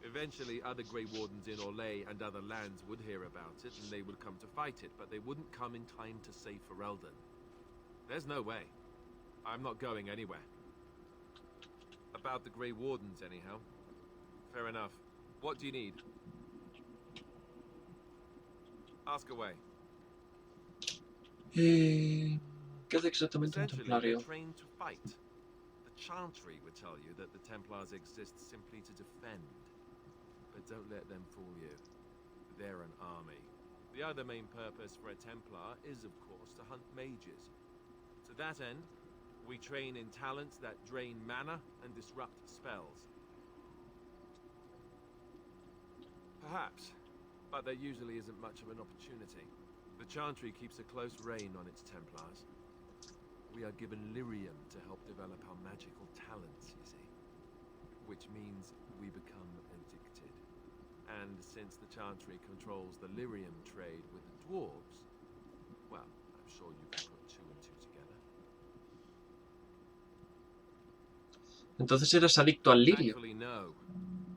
Speaker 10: Eventually, other Grey Wardens in Orlais and other lands would hear about it, and they would come to fight it, but they wouldn't come in time to save Ferelden. There's no way. I'm not going anywhere. About the Grey Wardens, anyhow. Fair enough. What do you need? Ask away.
Speaker 1: ¿Qué hace exactamente un
Speaker 10: Essentially,
Speaker 1: templario?
Speaker 10: they're trained to fight. The Chantry would tell you that the Templars exist simply to defend. But don't let them fool you. They're an army. The other main purpose for a Templar is, of course, to hunt mages. To that end, we train in talents that drain mana and disrupt spells. Perhaps, but there usually isn't much of an opportunity. The Chantry keeps a close rein on its Templars. We are given lyrium to help develop our magical talents, you see. Which means we become addicted. And since the Chantry controls the lyrium trade with the dwarves, well, I'm sure you can put 2 and 2 together.
Speaker 1: Entonces eres adicto al lirio.
Speaker 10: Thankfully, no.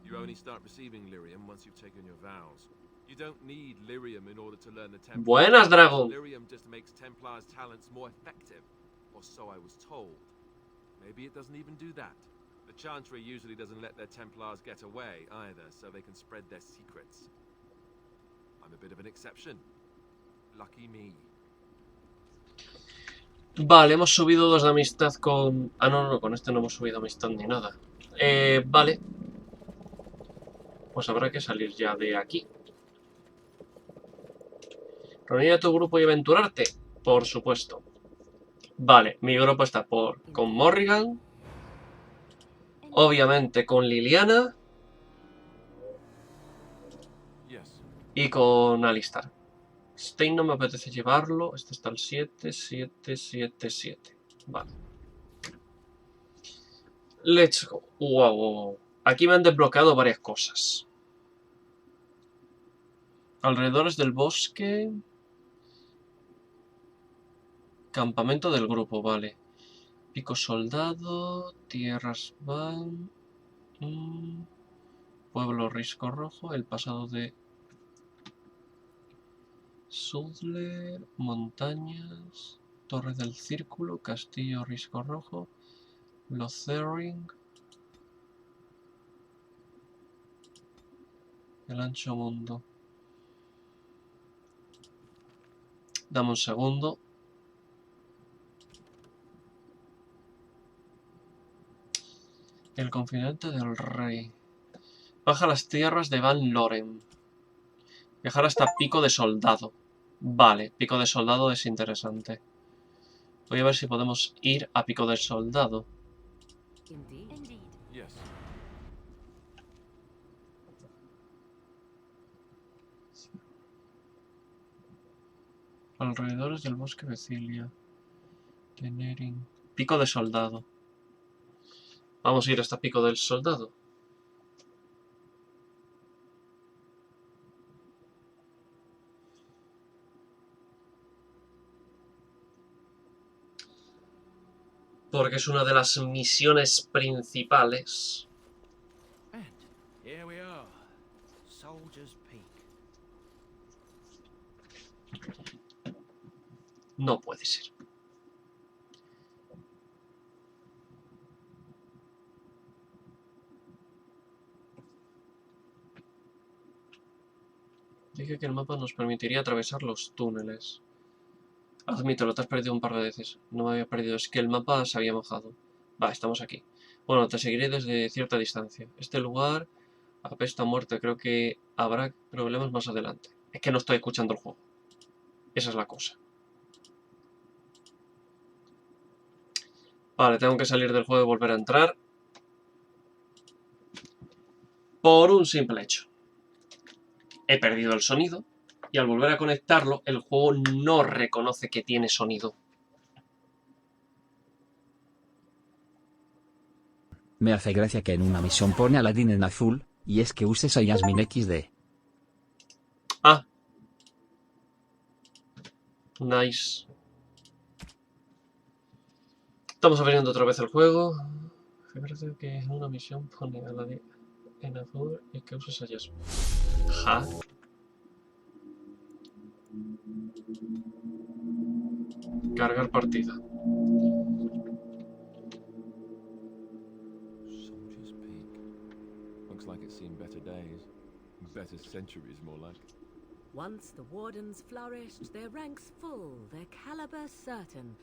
Speaker 10: You only start receiving lyrium once you've taken your vows. You don't need lyrium in order to learn the Templar.
Speaker 1: Buenas, Dragon.
Speaker 10: Lyrium just makes Templars' talents more effective, or so I was told. Maybe it doesn't even do that. The Chantry usually doesn't let their Templars get away either, so they can spread their secrets. I'm a bit of an exception. Lucky me.
Speaker 1: Vale, hemos subido 2 de amistad con... Ah, no, con este no hemos subido amistad ni nada. Vale. Pues habrá que salir ya de aquí. ¿Reunir a tu grupo y aventurarte? Por supuesto. Vale, mi grupo está con Morrigan. Obviamente con Liliana. Y con Alistar. Stein no me apetece llevarlo. Este está el 7, 7, 7, 7. Vale. Let's go. Wow. Aquí me han desbloqueado varias cosas. Alrededores del bosque. Campamento del grupo, vale. Pico Soldado. Tierras van. Pueblo Risco Rojo. El pasado de Sudler. Montañas. Torre del Círculo. Castillo Risco Rojo. Lothering. El ancho mundo. Dame un segundo. El confidente del rey. Baja las tierras de Van Loren. Viajar hasta Pico de Soldado. Vale, Pico de Soldado es interesante. Voy a ver si podemos ir a Pico del Soldado. Alrededores del bosque de Cilia. Tenerin. Pico de Soldado. Vamos a ir hasta Pico del Soldado. Porque es una de las misiones principales.
Speaker 12: And here we are, Soldier's Peak.
Speaker 1: No puede ser. Dije que el mapa nos permitiría atravesar los túneles. Admítelo, te has perdido un par de veces. No me había perdido, es que el mapa se había mojado. Va, estamos aquí. Bueno, te seguiré desde cierta distancia. Este lugar apesta a muerte. Creo que habrá problemas más adelante. Es que no estoy escuchando el juego. Esa es la cosa. Vale, tengo que salir del juego y volver a entrar. Por un simple hecho. He perdido el sonido. Y al volver a conectarlo, el juego no reconoce que tiene sonido.
Speaker 7: Me hace gracia que en una misión pone a Aladdin en azul, y es que uses a Yasmin XD.
Speaker 1: Ah. Nice. Estamos abriendo otra vez el juego. Me parece que en una misión pone a Aladdin en azul y que uses a Yasmin. Ja. Cargar partida.
Speaker 10: Soldier's Peak. Looks like it's seen better days. Better centuries, more like.
Speaker 4: Once the wardens flourished, their ranks full, their caliber certain.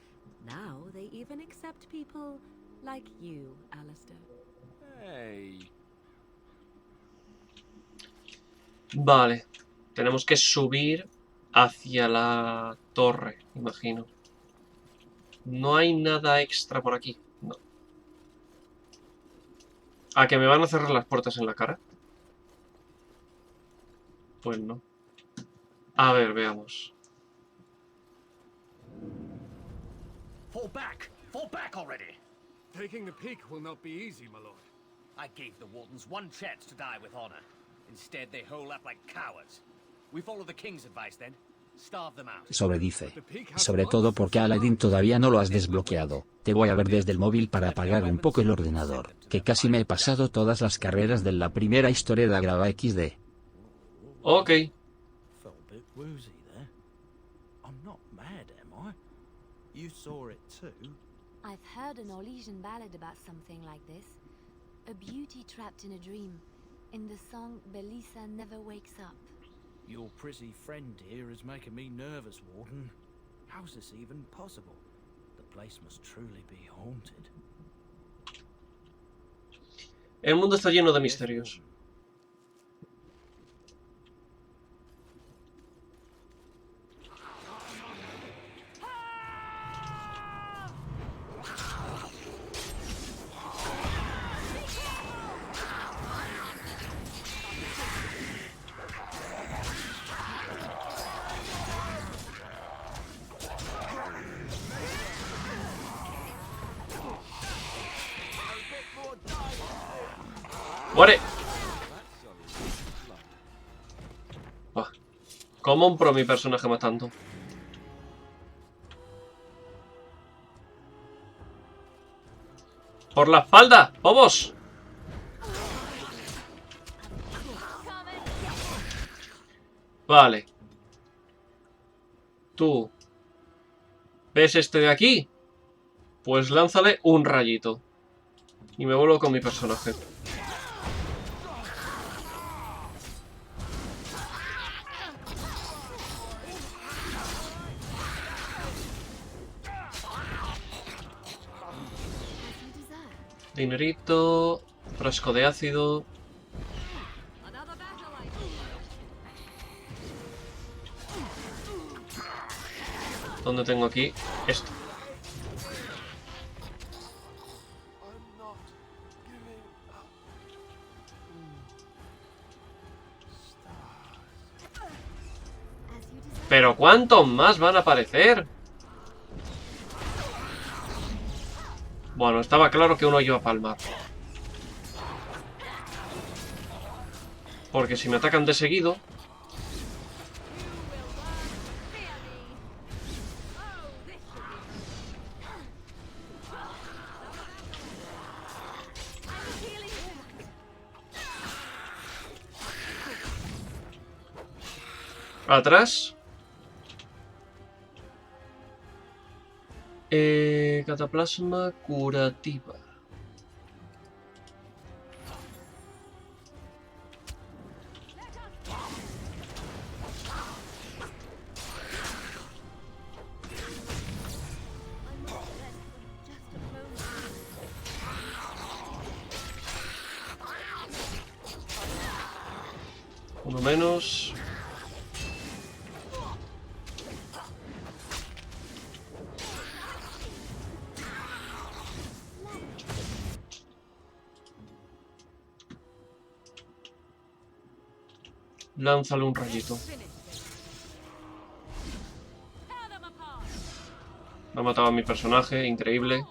Speaker 4: Now they even accept people like you, Alistair.
Speaker 10: Hey.
Speaker 1: Vale. Tenemos que subir hacia la torre, imagino. No hay nada extra por aquí. No. ¿A que me van a cerrar las puertas en la cara? Pues no. A ver, veamos.
Speaker 13: Fall back already!
Speaker 14: Taking the peak will not be easy, my lord.
Speaker 13: I gave the Wardens one chance to die with honor. Instead, they hole up like cowards. We follow the king's advice then. Starve them out.
Speaker 7: Sobredice. Sobre todo porque a Aladdin todavía no lo has desbloqueado. Te voy a ver desde el móvil para apagar un poco el ordenador, que casi me he pasado todas las carreras de la primera historia de Agrava XD.
Speaker 1: Ok.
Speaker 12: Felt a bit woozy there. I'm not mad, am I? You saw it too?
Speaker 11: I've heard an Orlesian ballad about something like this. A beauty trapped in a dream. In the song, Belisa never wakes up.
Speaker 12: Your pretty friend here is making me nervous, Warden. How's this even possible? The place must truly be haunted.
Speaker 1: El mundo está lleno de misterios. ¡Muere! Buah. ¿Cómo un pro mi personaje matando? ¡Por la espalda! ¡Vamos! Vale. Tú. ¿Ves este de aquí? Pues lánzale un rayito. Y me vuelvo con mi personaje. Dinerito, frasco de ácido. ¿Dónde tengo aquí? Esto. ¿Pero cuántos más van a aparecer? Bueno, estaba claro que uno iba a palmar. Porque si me atacan de seguido... Atrás. Cataplasma curativa. Uno menos. Lánzale un rayito. Me ha matado a mi personaje, increíble.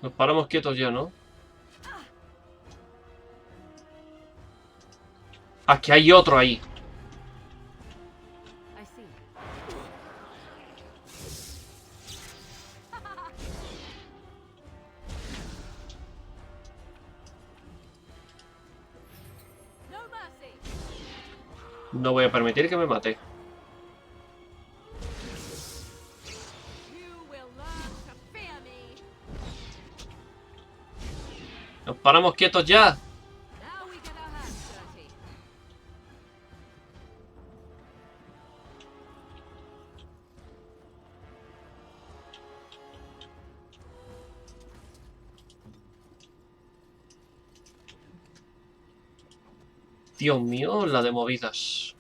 Speaker 1: Nos paramos quietos ya, ¿no? Ah, que hay otro ahí. No voy a permitir que me mate. ¡Nos paramos quietos ya! Dios mío, la de movidas.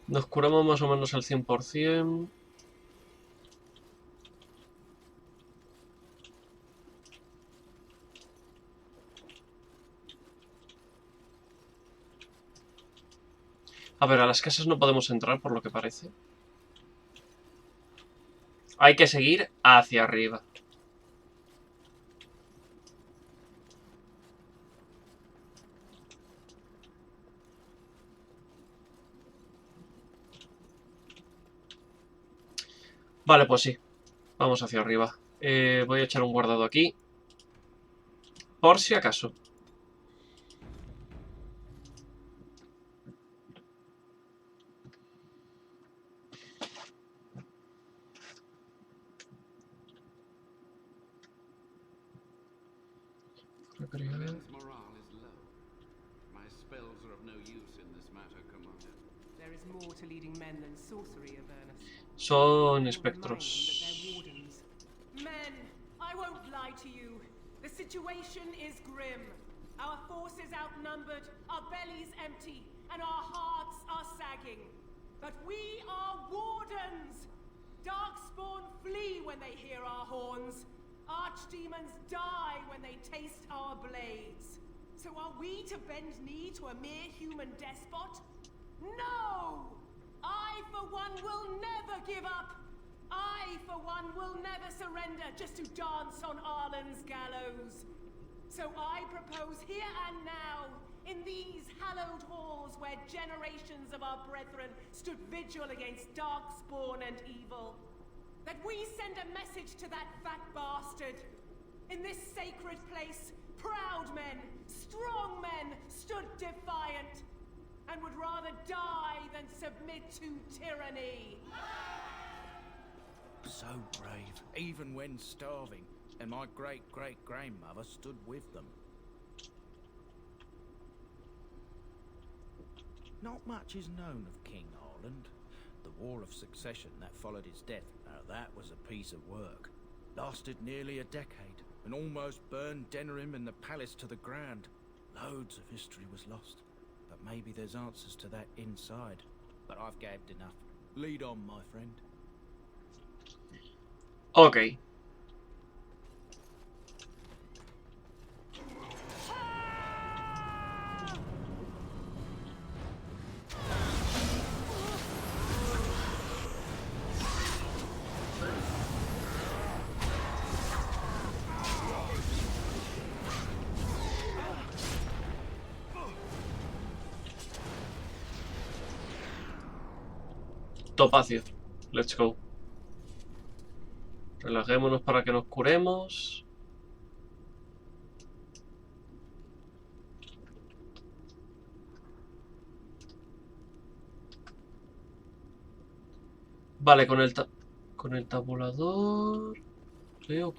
Speaker 1: Nos curamos más o menos al 100%. A ver, a las casas no podemos entrar, por lo que parece. Hay que seguir hacia arriba. Vale, pues sí. Vamos hacia arriba. Voy a echar un guardado aquí. Por si acaso.
Speaker 15: Men's morale is low. My spells are of no use in this matter, Commander.
Speaker 16: There is more to leading men than sorcery, Avernus.
Speaker 1: Son espectros.
Speaker 16: Men, I won't lie to you. The situation is grim. Our forces outnumbered, our bellies empty, and our hearts are sagging. But we are wardens! Darkspawn flee when they hear our horns. Archdemons die when they taste our blades. So are we to bend knee to a mere human despot? No! I, for one, will never give up. I, for one, will never surrender just to dance on Arlen's gallows. So I propose here and now, in these hallowed halls where generations of our brethren stood vigil against darkspawn and evil, that we send a message to that fat bastard. In this sacred place, proud men, strong men stood defiant, and would rather die than submit to tyranny.
Speaker 12: So brave, even when starving, and my great-great-grandmother stood with them. Not much is known of King Harland. The War of Succession that followed his death, now that was a piece of work. Lasted nearly a decade, and almost burned Denerim and the palace to the ground. Loads of history was lost, but maybe there's answers to that inside. But I've gabbed enough. Lead on, my friend.
Speaker 1: Ok. Topacio. Let's go. Relajémonos para que nos curemos. Vale, con el tabulador... Veo...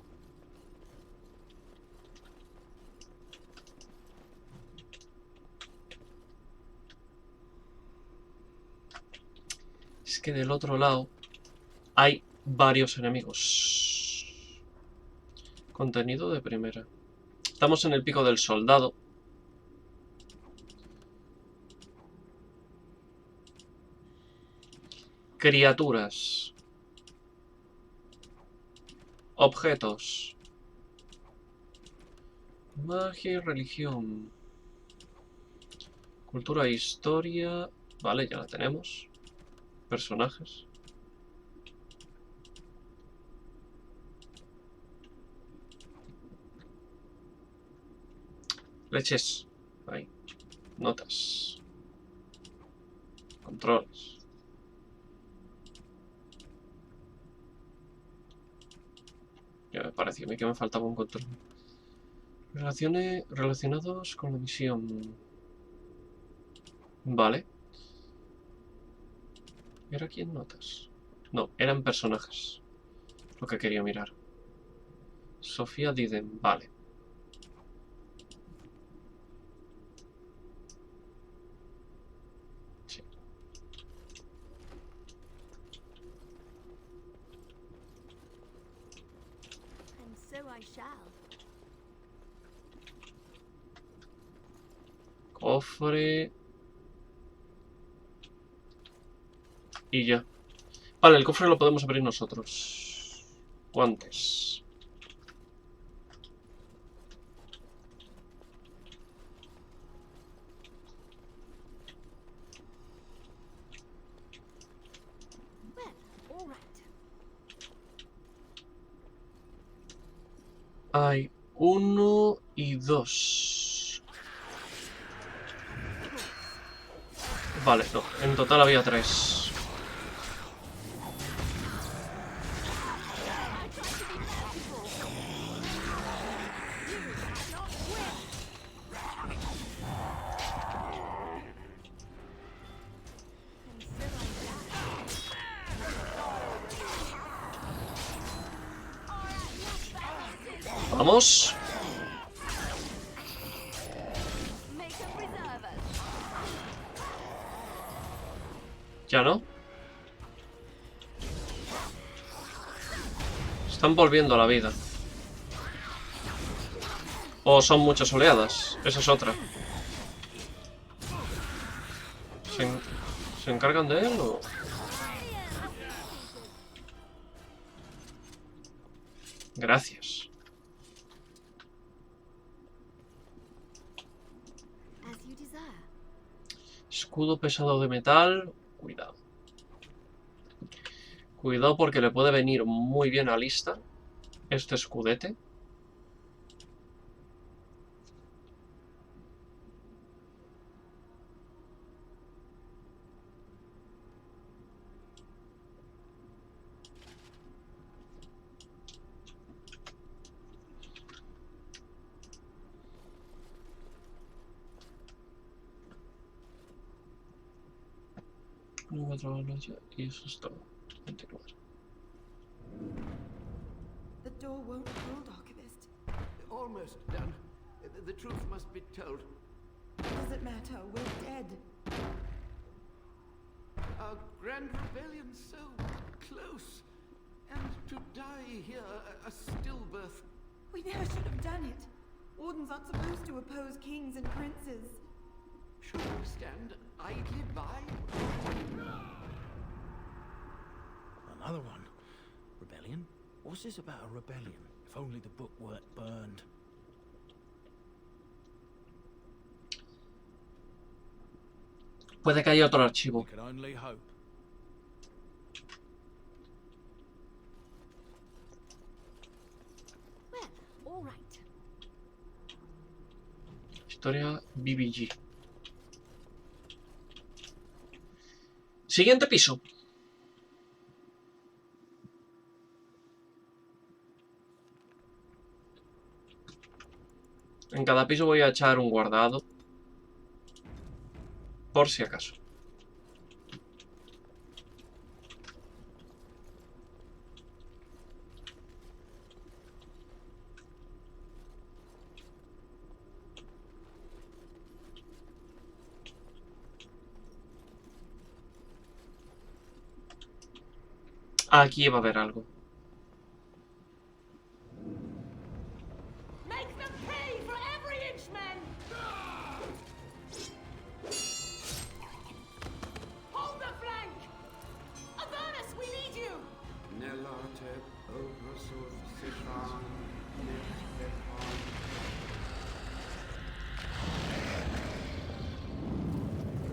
Speaker 1: Es que del otro lado hay varios enemigos. Contenido de primera. Estamos en el pico del soldado. Criaturas. Objetos. Magia y religión. Cultura e historia. Vale, ya la tenemos. Personajes. Leches. Ahí. Notas. Controles. Ya me pareció a mí que me faltaba un control. Relacionados con la misión. Vale. ¿Era aquí en notas? No, eran personajes. Lo que quería mirar. Sofía Diden. Vale. Sí.
Speaker 11: And so I shall.
Speaker 1: Cofre. Y ya. Vale, el cofre lo podemos abrir nosotros. Guantes.
Speaker 11: Well, all right.
Speaker 1: Hay 1 y 2. Vale, no. En total había 3. Vamos. Ya no. Están volviendo a la vida. O son muchas oleadas. Esa es otra. ¿Se encargan de él o...? Gracias. Escudo pesado de metal. Cuidado. Cuidado porque le puede venir muy bien a lista este escudete. Y eso es todo. Continuar.
Speaker 17: The door won't hold, Archivist.
Speaker 15: Almost done. The truth must be told.
Speaker 17: Does it matter? We're dead.
Speaker 15: Our grand rebellion so close. And to die here, a stillbirth.
Speaker 17: We never should have done it. Wardens aren't supposed to oppose kings and princes.
Speaker 15: Should we stand idly by?
Speaker 12: Another one. Rebellion? What's this about a rebellion? If only the book weren't burned.
Speaker 1: Puede que haya otro archivo.
Speaker 12: We can only hope.
Speaker 11: Well, all right.
Speaker 1: Historia BBG. Siguiente piso. En cada piso voy a echar un guardado. Por si acaso. Aquí va a haber algo.
Speaker 16: Make them pay for every inch, men! Hold the flank! Avernus, we need you!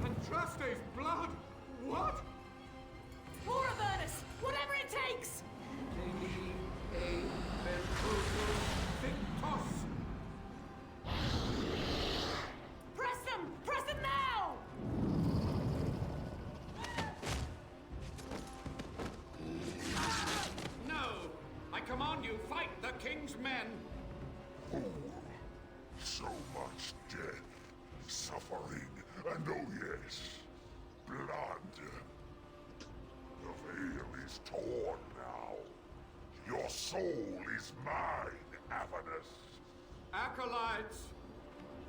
Speaker 14: Andraste's blood? What?
Speaker 16: More Avernus! Whatever it takes! Press them! Press them now!
Speaker 15: No! I command you, fight the king's men!
Speaker 18: So much death, suffering, and oh yes, blood. The veil is torn now. Your soul is mine, Avernus.
Speaker 15: Acolytes,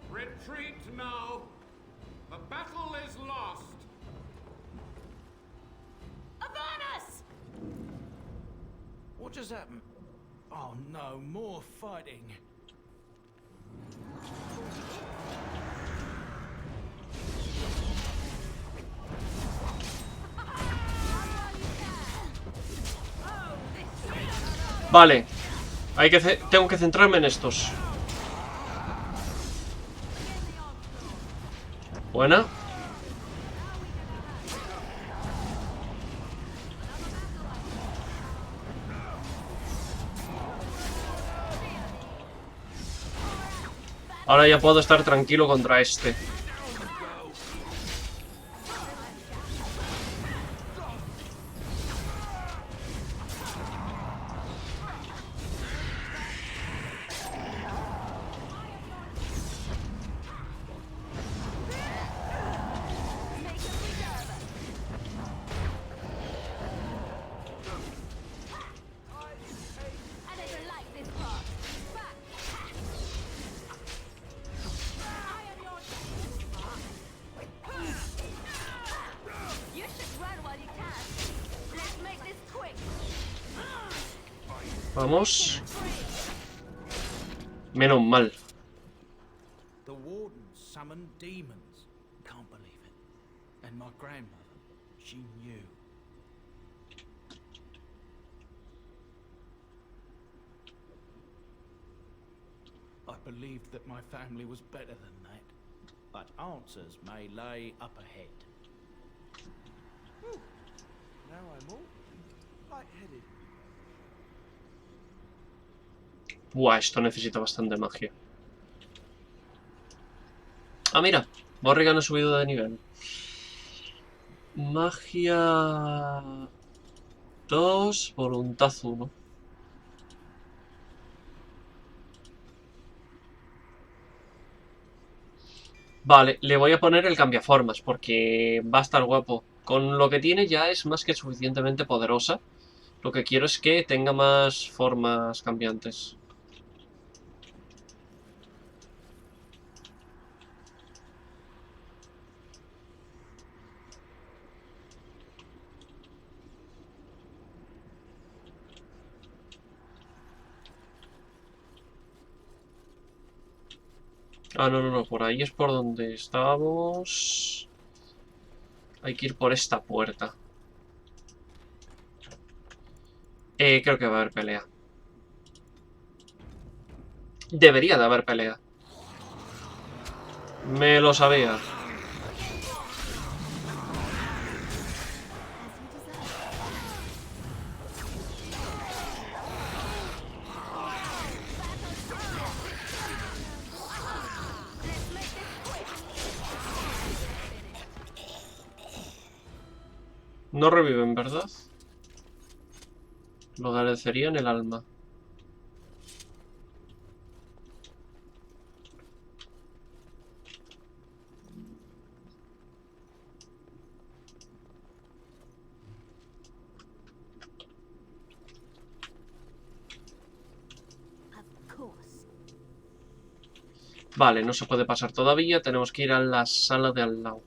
Speaker 15: retreat now. The battle is lost.
Speaker 16: Avernus!
Speaker 12: What just happened? Oh no, more fighting.
Speaker 1: Vale. Tengo que centrarme en estos. Buena. Ahora ya puedo estar tranquilo contra este. Vamos. Menos mal.
Speaker 12: The wardens summoned demons. Can't believe it. And my grandmother, she knew. I believed that my family was better than that. But answers may lay up ahead.
Speaker 10: Now I'm all lightheaded.
Speaker 1: Buah, esto necesita bastante magia. Ah, mira. Morrigan ha subido de nivel. Magia 2, voluntad 1. Vale, le voy a poner el cambiaformas porque va a estar guapo. Con lo que tiene ya es más que suficientemente poderosa. Lo que quiero es que tenga más formas cambiantes. Ah, no, por ahí es por donde estábamos. Hay que ir por esta puerta. Creo que va a haber pelea. Debería de haber pelea. Me lo sabía. No reviven, ¿verdad? Lo agradecería en el alma. Vale, no se puede pasar todavía. Tenemos que ir a la sala de al lado.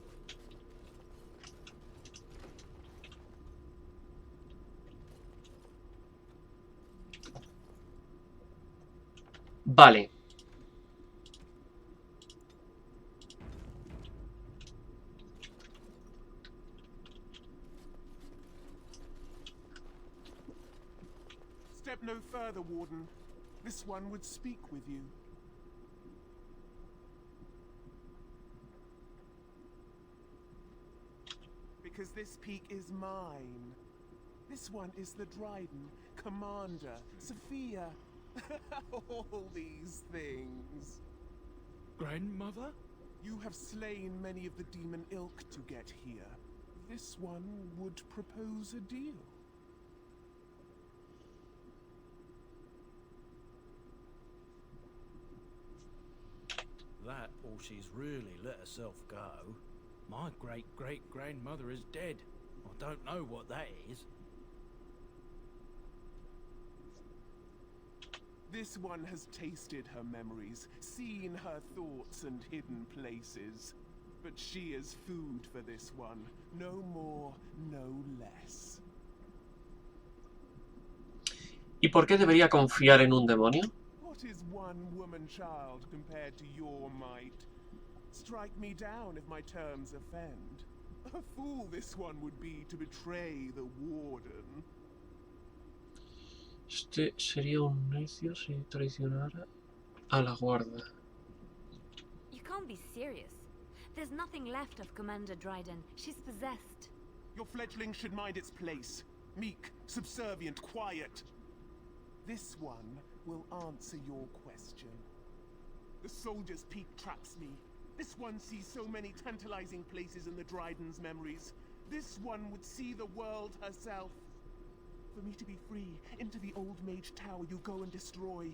Speaker 1: Vale.
Speaker 14: Step no further, Warden. This one would speak with you. Because this peak is mine. This one is the Dryden, Commander, Sophia. All these things.
Speaker 12: Grandmother?
Speaker 14: You have slain many of the demon ilk to get here. This one would propose a deal.
Speaker 12: That, or she's really let herself go. My great-great-grandmother is dead. I don't know what that is.
Speaker 14: This one has tasted her memories, seen her thoughts and hidden places. But she is food for this one. No more, no less.
Speaker 1: ¿Y por qué debería confiar en un demonio?
Speaker 14: What is one woman child compared to your might? Strike me down if my terms offend. A fool this one would be to betray the Warden.
Speaker 1: Este sería un necio si traicionara a la guarda.
Speaker 11: You can't be serious. There's nothing left of Commander Dryden. She's possessed.
Speaker 14: Your fledgling should mind its place. Meek, subservient, quiet. This one will answer your question. The soldier's peak traps me. This one sees so many tantalizing places in the Dryden's memories. This one would see the world herself. For me to be free, into the old mage tower you go and destroy.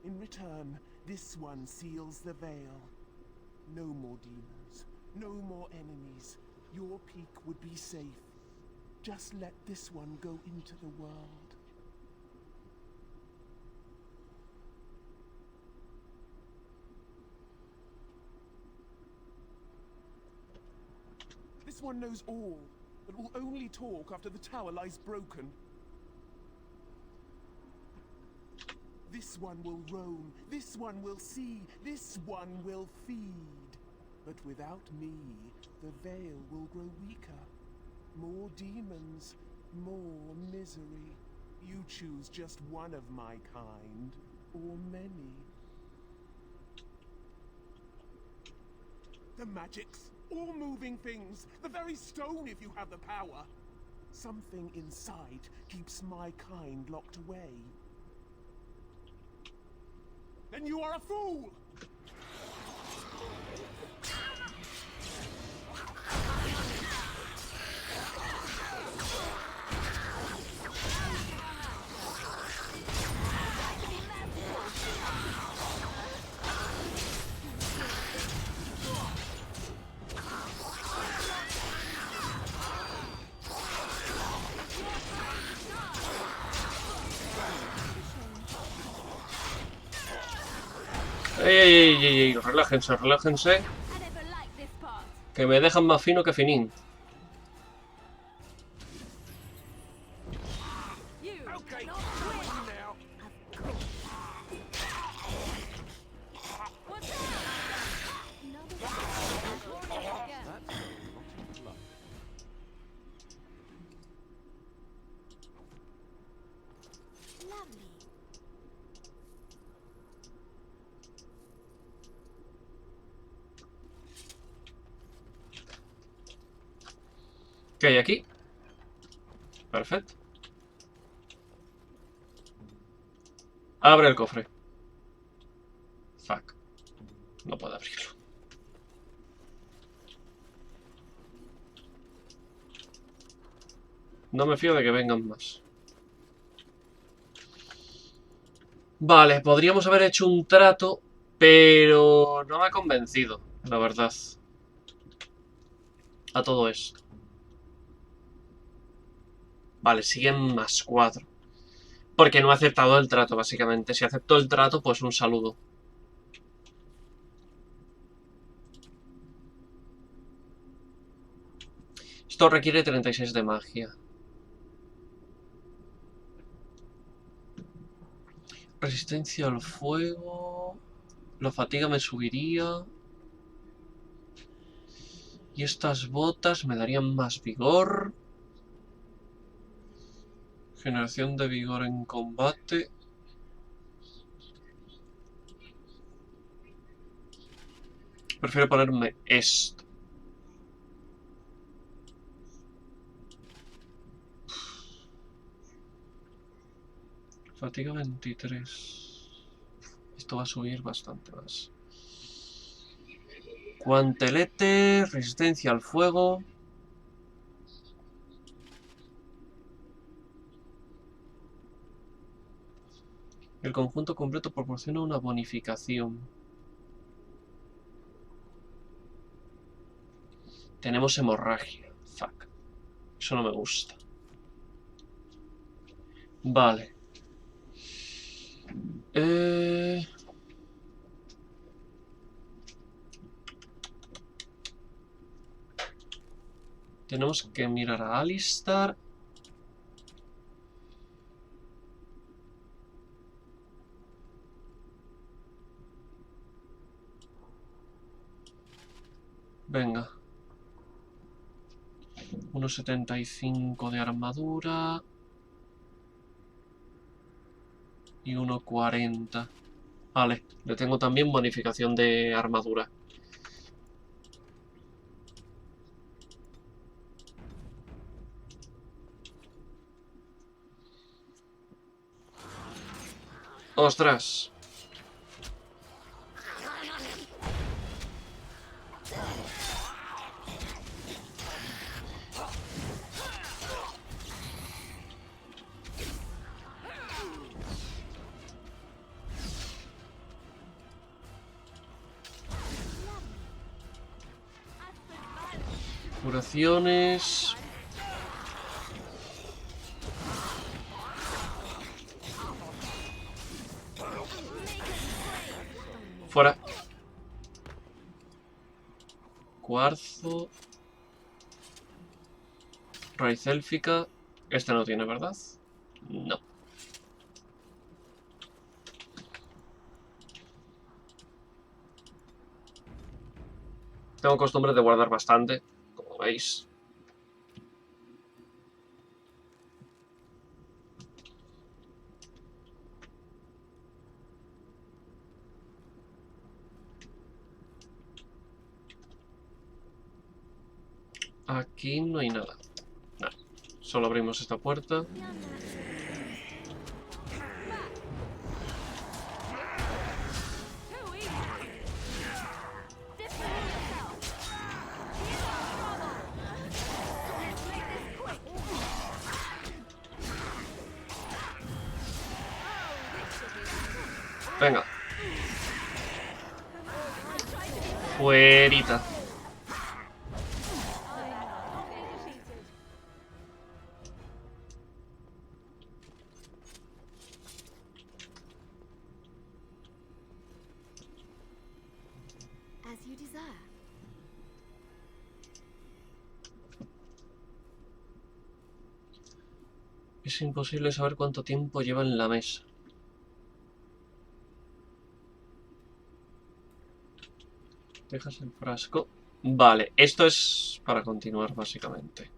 Speaker 14: In return, this one seals the veil. No more demons, no more enemies. Your peak would be safe. Just let this one go into the world. This one knows all, but will only talk after the tower lies broken. This one will roam, this one will see, this one will feed. But without me, the veil will grow weaker. More demons, more misery. You choose just one of my kind, or many. The magics, all moving things, the very stone if you have the power. Something inside keeps my kind locked away. Then you are a fool!
Speaker 1: ¡Ey! Relájense, relájense. Que me dejan más fino que finín. ¿Qué hay aquí? Perfecto. Abre el cofre. Fuck. No puedo abrirlo. No me fío de que vengan más. Vale, podríamos haber hecho un trato, pero no me ha convencido, la verdad. A todo esto. Vale, siguen más 4. Porque no ha aceptado el trato, básicamente. Si aceptó el trato, pues un saludo. Esto requiere 36 de magia. Resistencia al fuego. La fatiga me subiría. Y estas botas me darían más vigor. Generación de vigor en combate. Prefiero ponerme esto. Fatiga 23. Esto va a subir bastante más. Guantelete, resistencia al fuego. El conjunto completo proporciona una bonificación. Tenemos hemorragia. Fuck. Eso no me gusta. Vale. Tenemos que mirar a Alistar. Venga. 1,75 de armadura. Y 1,40. Vale, le tengo también bonificación de armadura. ¡Ostras! Curaciones. Fuera. Cuarzo. Raíz élfica. Este no tiene, ¿verdad? No. Tengo costumbre de guardar bastante, como veis. Aquí no hay nada. Nada. Solo abrimos esta puerta. Venga. Fuerita.
Speaker 11: As you desire.
Speaker 1: Es imposible saber cuánto tiempo lleva en la mesa. Dejas el frasco. Vale, esto es para continuar básicamente.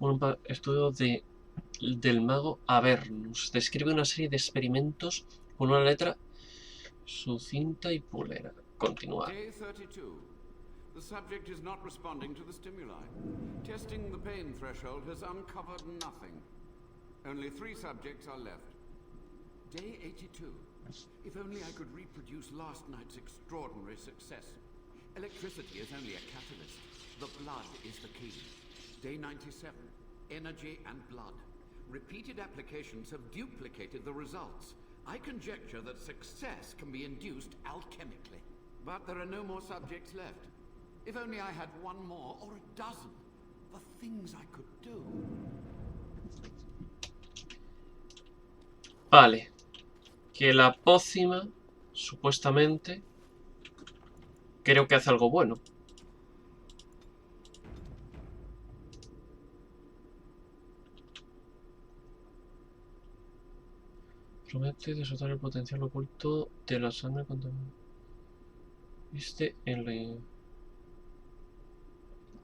Speaker 1: Un estudio del mago Avernus. Describe una serie de experimentos con una letra sucinta y pulera. Continuar.
Speaker 15: Day 32. The subject is not responding to the stimuli. Testing the pain threshold has uncovered nothing. Only 3 subjects are left. Day 82. If only I could reproduce last night's extraordinary success. Electricity is only a catalyst. The blood is the key. Day 97. Energy and blood. Repeated applications have duplicated the results. I conjecture that success can be induced alchemically. But there are no more subjects left. If only I had 1 more, or a dozen. The things I could do.
Speaker 1: Vale. Que la pócima, supuestamente, creo que hace algo bueno. Promete desatar el potencial oculto de la sangre contaminada. Viste en la...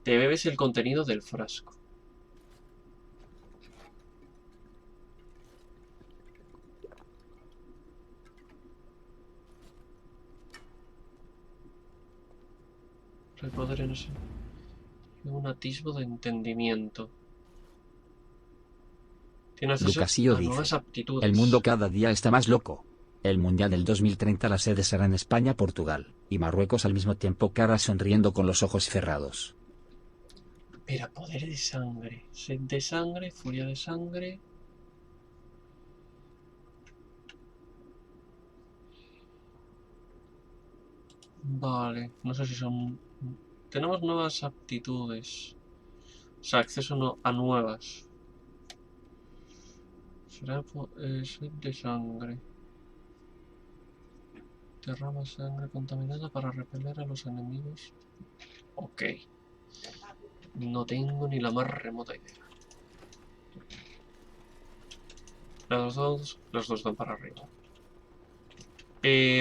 Speaker 1: Te bebes el contenido del frasco. Poder en ese... Un atisbo de entendimiento. Tiene acceso
Speaker 7: Lucasillo
Speaker 1: a nuevas
Speaker 7: dice,
Speaker 1: aptitudes.
Speaker 7: el mundo cada día está más loco. El Mundial del 2030 la sede será en España, Portugal y Marruecos al mismo tiempo, cara sonriendo con los ojos cerrados.
Speaker 1: Mira, poder de sangre. Sed de sangre, furia de sangre. Vale, no sé si son... Tenemos nuevas aptitudes. O sea, acceso a nuevas. Será sed de sangre. Derrama sangre contaminada para repeler a los enemigos. Ok. No tengo ni la más remota idea. Los dos dan para arriba.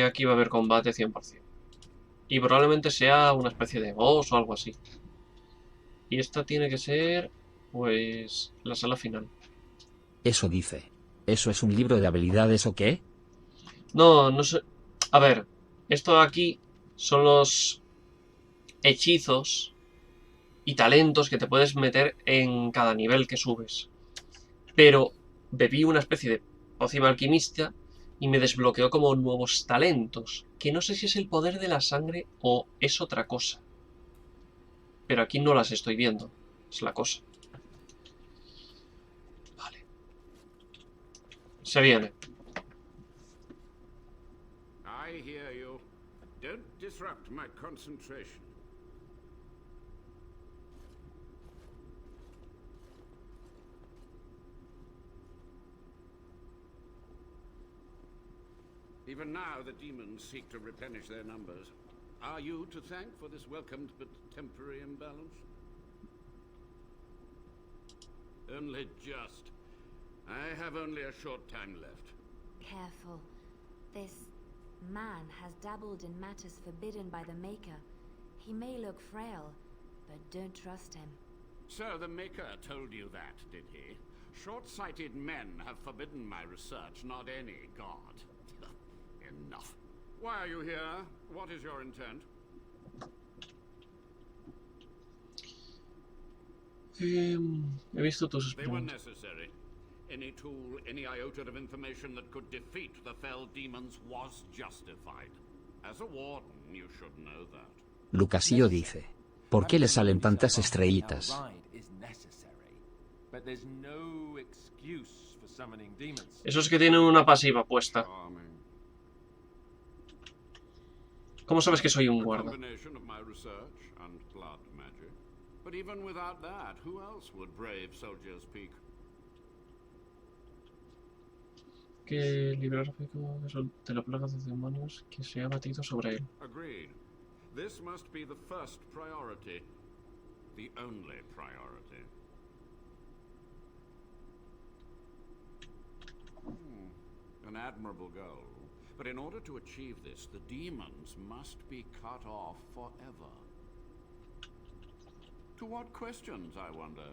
Speaker 1: Aquí va a haber combate 100%. Y probablemente sea una especie de boss o algo así. Y esta tiene que ser, pues, la sala final.
Speaker 7: Eso dice. ¿Eso es un libro de habilidades o qué?
Speaker 1: No, no sé. A ver, esto de aquí son los hechizos y talentos que te puedes meter en cada nivel que subes. Pero bebí una especie de pócima alquimista y me desbloqueó como nuevos talentos, que no sé si es el poder de la sangre o es otra cosa. Pero aquí no las estoy viendo, es la cosa. Vale. Se viene.
Speaker 15: I hear you. Don't disrupt my concentration. Even now, the demons seek to replenish their numbers. Are you to thank for this welcomed but temporary imbalance? Only just. I have only a short time left.
Speaker 11: Careful. This man has dabbled in matters forbidden by the Maker. He may look frail, but don't trust him.
Speaker 15: So the Maker told you that, did he? Short-sighted men have forbidden my research, not any god. Enough. Why are you here? What is your intent?
Speaker 1: He visto tus
Speaker 15: They were
Speaker 1: experimentos.
Speaker 15: necessary. Any tool, any iota of information that could defeat the fell demons was justified. As a warden, you should know that.
Speaker 7: Lucasillo dice, ¿por qué le salen tantas estrellitas?
Speaker 1: Eso es que tienen una pasiva puesta. ¿Cómo sabes que soy un guarda?
Speaker 15: Combination of my research and blood magic. But even without that, who else would brave Soldier's Peak?
Speaker 1: Que librar a Pico de la plaga de demonios que se ha batido sobre él.
Speaker 15: Agreed. This must be the first priority. The only priority. An admirable goal. But in order to achieve this, the demons must be cut off forever. To what questions, I wonder?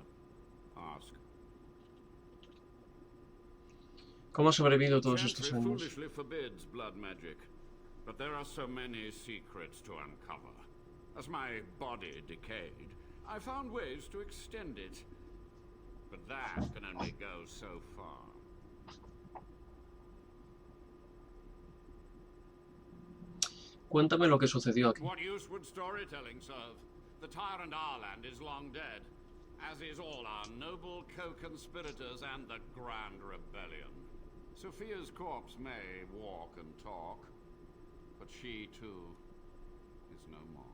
Speaker 15: Ask.
Speaker 1: ¿Cómo ha sobrevivido todos estos
Speaker 15: Chantry
Speaker 1: años?
Speaker 15: foolishly forbids blood magic, but there are so many secrets to uncover. As my body decayed, I found ways to extend it. But that can only go so far.
Speaker 1: Cuéntame lo que sucedió aquí.
Speaker 15: What use would storytelling serve? The tyrant Arland is long dead, as is all our noble co-conspirators and the Grand Rebellion. Sophia's corpse may walk and talk, but she too is no more.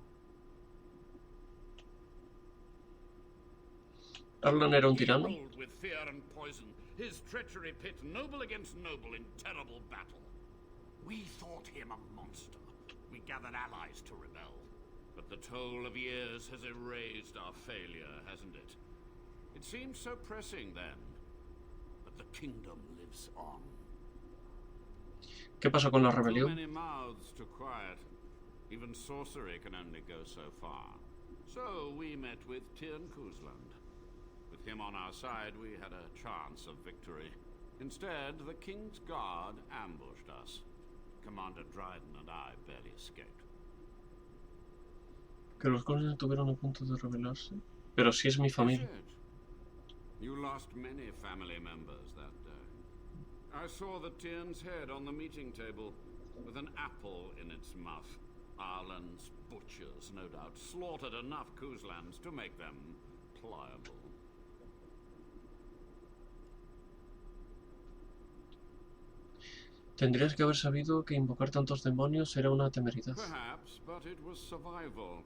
Speaker 1: Arlan era un tirano.
Speaker 15: He ruled with fear and poison, his treachery pit noble against noble in terrible battle. We thought him a monster. We gathered allies to rebel. But the toll of years has erased our failure, hasn't it? It seemed so pressing then. But the kingdom lives on.
Speaker 1: ¿Qué pasó con la
Speaker 15: Too
Speaker 1: rebelión?
Speaker 15: many mouths to quiet. Even sorcery can only go so far. So we met with Tyrn Kuzland. With him on our side, we had a chance of victory. Instead, the King's Guard ambushed us. Commander Dryden and I barely escaped.
Speaker 1: Que los Golden tuvieron a punto de rebelarse. Pero sí es mi familia.
Speaker 15: You lost many family members that day. I saw the Tyrn's head on the meeting table, with an apple in its mouth. Arlen's butchers, no doubt, slaughtered enough Kuzlands to make them pliable.
Speaker 1: Tendrías que haber sabido que invocar tantos demonios era una temeridad.
Speaker 15: Perhaps, but it was survival.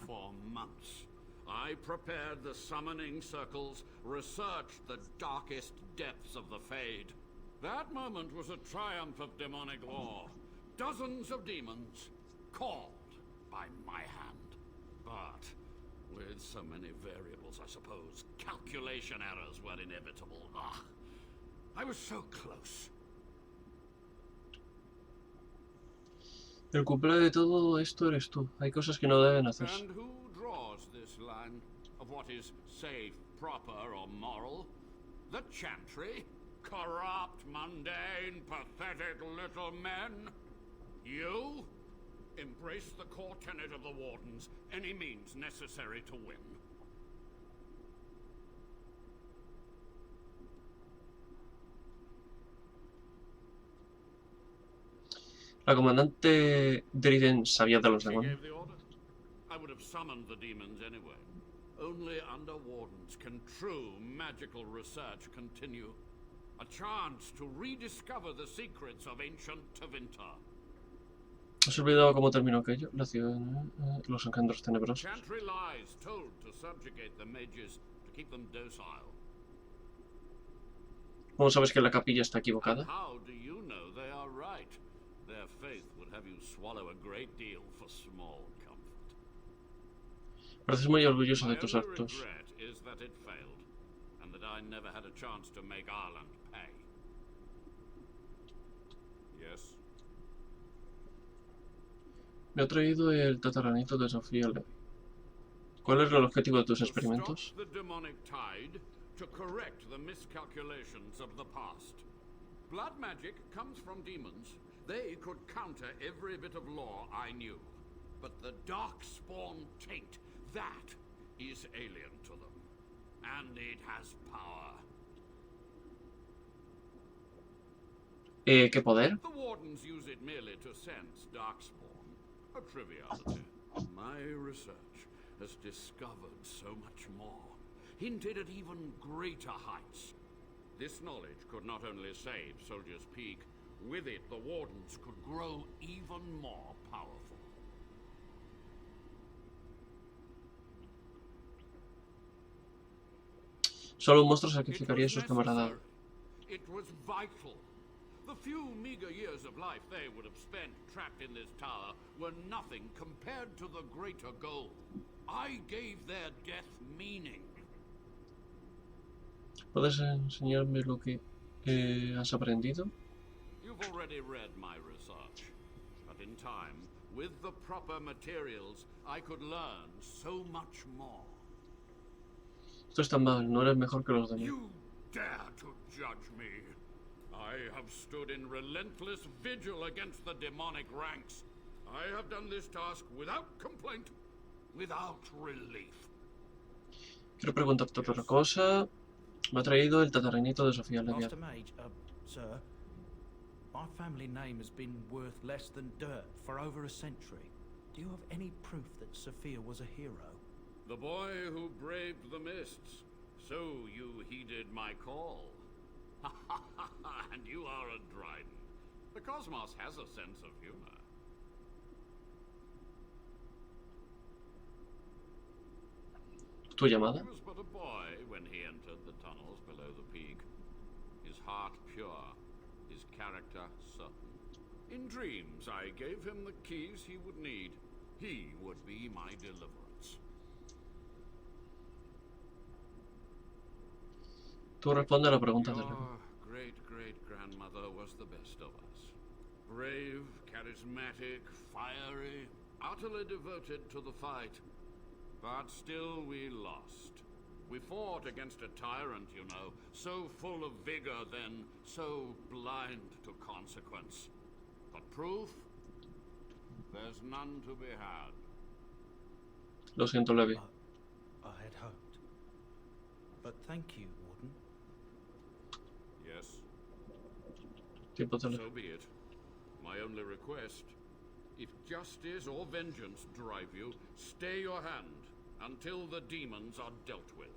Speaker 15: For months, I prepared the summoning circles, researched the darkest depths of the Fade. That moment was a triumph of demonic law. Dozens of demons called by my hand. But with so many variables, I suppose, calculation errors were inevitable. Ah, I was so close.
Speaker 1: El culpable de todo esto eres tú. Hay cosas que no deben hacerse.
Speaker 15: And who draws this line of what is safe, proper, or moral? The Chantry? Corrupt, mundane, pathetic little men? You? Embrace the core tenet of the Wardens, any means necessary to win.
Speaker 1: La comandante Driden sabía de los
Speaker 15: She
Speaker 1: demonios.
Speaker 15: gave the order. I would have summoned the demons anyway. Only under Wardens can true magical research continue. A chance to rediscover the secrets of ancient Tevinter.
Speaker 1: ¿Has olvidado cómo terminó aquello? La ciudad, los engendros tenebrosos.
Speaker 15: Chantry lies told to subjugate the mages to keep them docile.
Speaker 1: ¿Cómo sabes que la capilla está equivocada?
Speaker 15: How do you know they are right? Their faith would have you swallow a great deal for small comfort.
Speaker 1: Pareces muy orgulloso de
Speaker 15: My
Speaker 1: tus
Speaker 15: only
Speaker 1: actos.
Speaker 15: regret is that it failed, and that I never had a chance to make Ireland pay. Yes.
Speaker 1: Me ha traído el tataranito de Sofía Levi. ¿Cuál es el objetivo de tus experimentos?
Speaker 15: The demonic tide to correct the miscalculations of the past. Blood magic comes from demons. They could counter every bit of law I knew. But the darkspawn taint, that is alien to them. And it has power.
Speaker 1: ¿Qué poder?
Speaker 15: The Wardens use it merely to sense darkspawn. A triviality. My research has discovered so much more. Hinted at even greater heights. This knowledge could not only save Soldier's Peak, with it the Wardens could grow even more powerful.
Speaker 1: Solo un monstruo sacrificaría a sus camaradas.
Speaker 15: It was vital. The few meager years of life they would have spent trapped in this tower were nothing compared to the greater goal. I gave their death meaning.
Speaker 1: ¿Puedes enseñarme lo que has aprendido?
Speaker 15: You've already read my research, but in time, with the proper materials, I could learn so much more.
Speaker 1: Esto está mal, no eres mejor que los demás.
Speaker 15: You dare to judge me? I have stood in relentless vigil against the demonic ranks. I have done this task without complaint, without relief.
Speaker 1: Quiero preguntarte otra cosa. Me ha traído el tataranito de Sofía Levi.
Speaker 12: Master Mage, sir, my family name has been worth less than dirt for over a century. Do you have any proof that Sophia was a hero?
Speaker 15: The boy who braved the mists. So you heeded my call. And you are a Dryden. The cosmos has a sense of humor.
Speaker 1: ¿Tu llamada?
Speaker 15: He was but a boy when he entered the tunnels below the peak. His heart pure, his character certain. In dreams, I gave him the keys he would need. He would be my deliverance.
Speaker 1: Tú responde a la pregunta de Levi.
Speaker 15: Your great-great-grandmother was the best of us. Brave, charismatic, fiery, utterly devoted to the fight. But still we lost. We fought against a tyrant, you know, so full of vigor then, so blind to consequence. But proof? There's none to be had.
Speaker 1: Lo siento, Levi.
Speaker 12: I had hoped. But thank you, Warden.
Speaker 15: Yes.
Speaker 1: Tipo tele.
Speaker 15: So be it. My only request, if justice or vengeance drive you, stay your hand until the demons are dealt with.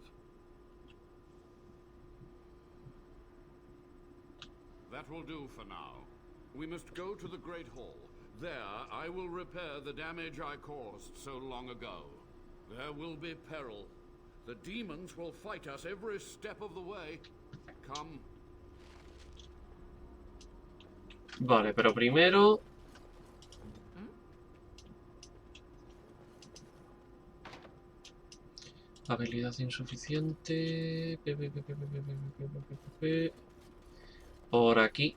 Speaker 15: That will do for now. We must go to the Great Hall. There, I will repair the damage I caused so long ago. There will be peril. The demons will fight us every step of the way. Come.
Speaker 1: Vale, pero primero... Habilidad insuficiente... Por aquí.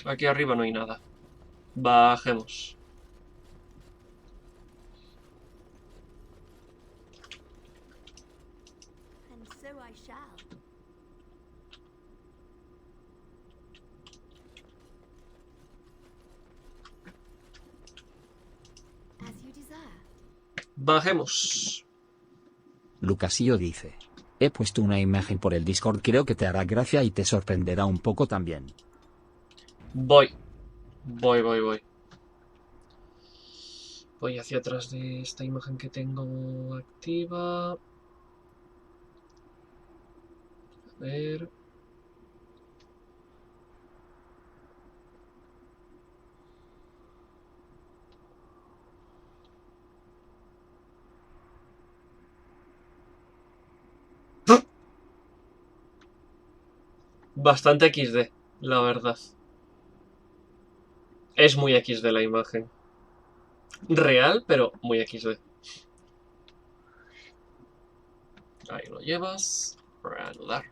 Speaker 1: Aquí arriba no hay nada. Bajemos.
Speaker 11: And so I shall. As you desire.
Speaker 1: Bajemos.
Speaker 7: Lucasillo dice: he puesto una imagen por el Discord, creo que te hará gracia y te sorprenderá un poco también.
Speaker 1: Voy hacia atrás de esta imagen que tengo activa. A ver. Bastante XD, la verdad. Es muy XD la imagen. Real, pero muy XD. Ahí lo llevas. Reanudar.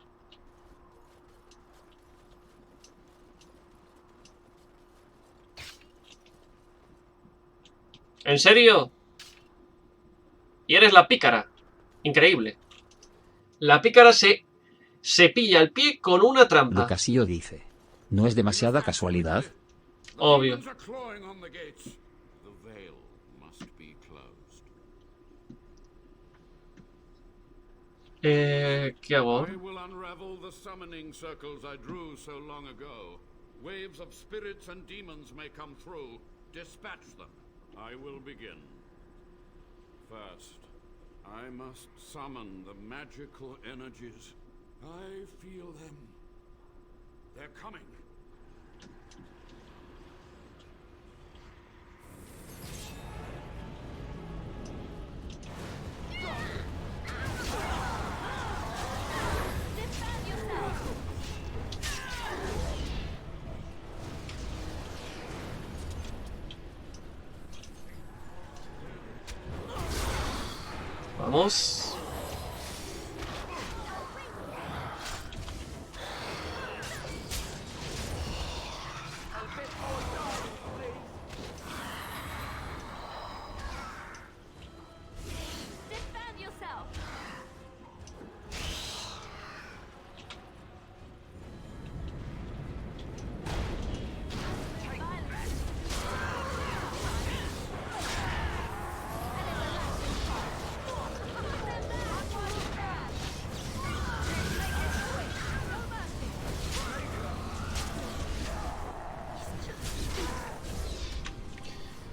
Speaker 1: ¿En serio? Y eres la pícara. Increíble. La pícara se pilla el pie con una trampa.
Speaker 7: Lucasillo dice: ¿no es demasiada casualidad?
Speaker 1: Obvio. ¿Qué hago?
Speaker 15: I will unravel the summoning circles I drew so long ago. Waves of spirits and demons may come through. Dispatch them. I will begin. First, I must summon the magical energies. I feel them. They're coming.
Speaker 1: Vamos.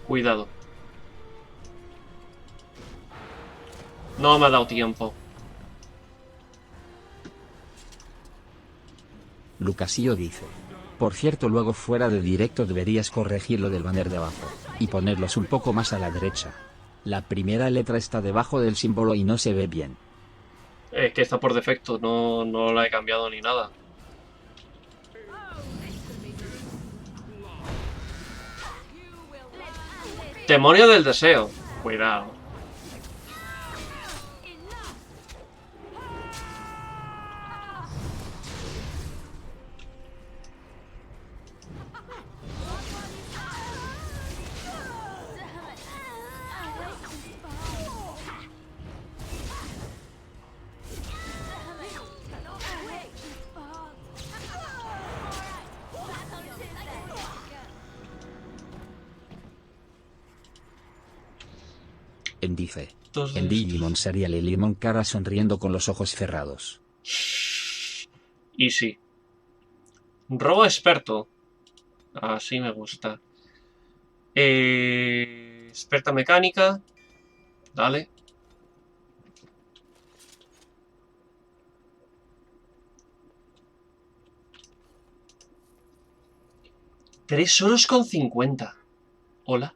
Speaker 1: Cuidado. No me ha dado tiempo.
Speaker 7: Lucasillo dice: por cierto, luego fuera de directo deberías corregir lo del banner de abajo, y ponerlos un poco más a la derecha. La primera letra está debajo del símbolo y no se ve bien.
Speaker 1: Es que está por defecto, no la he cambiado ni nada. Demonio del deseo. Cuidado.
Speaker 7: En dice. En Digimon sería Lilimon cara sonriendo con los ojos cerrados.
Speaker 1: Y sí. Robo experto. Así me gusta. Experta mecánica. Dale. €3,50. Hola.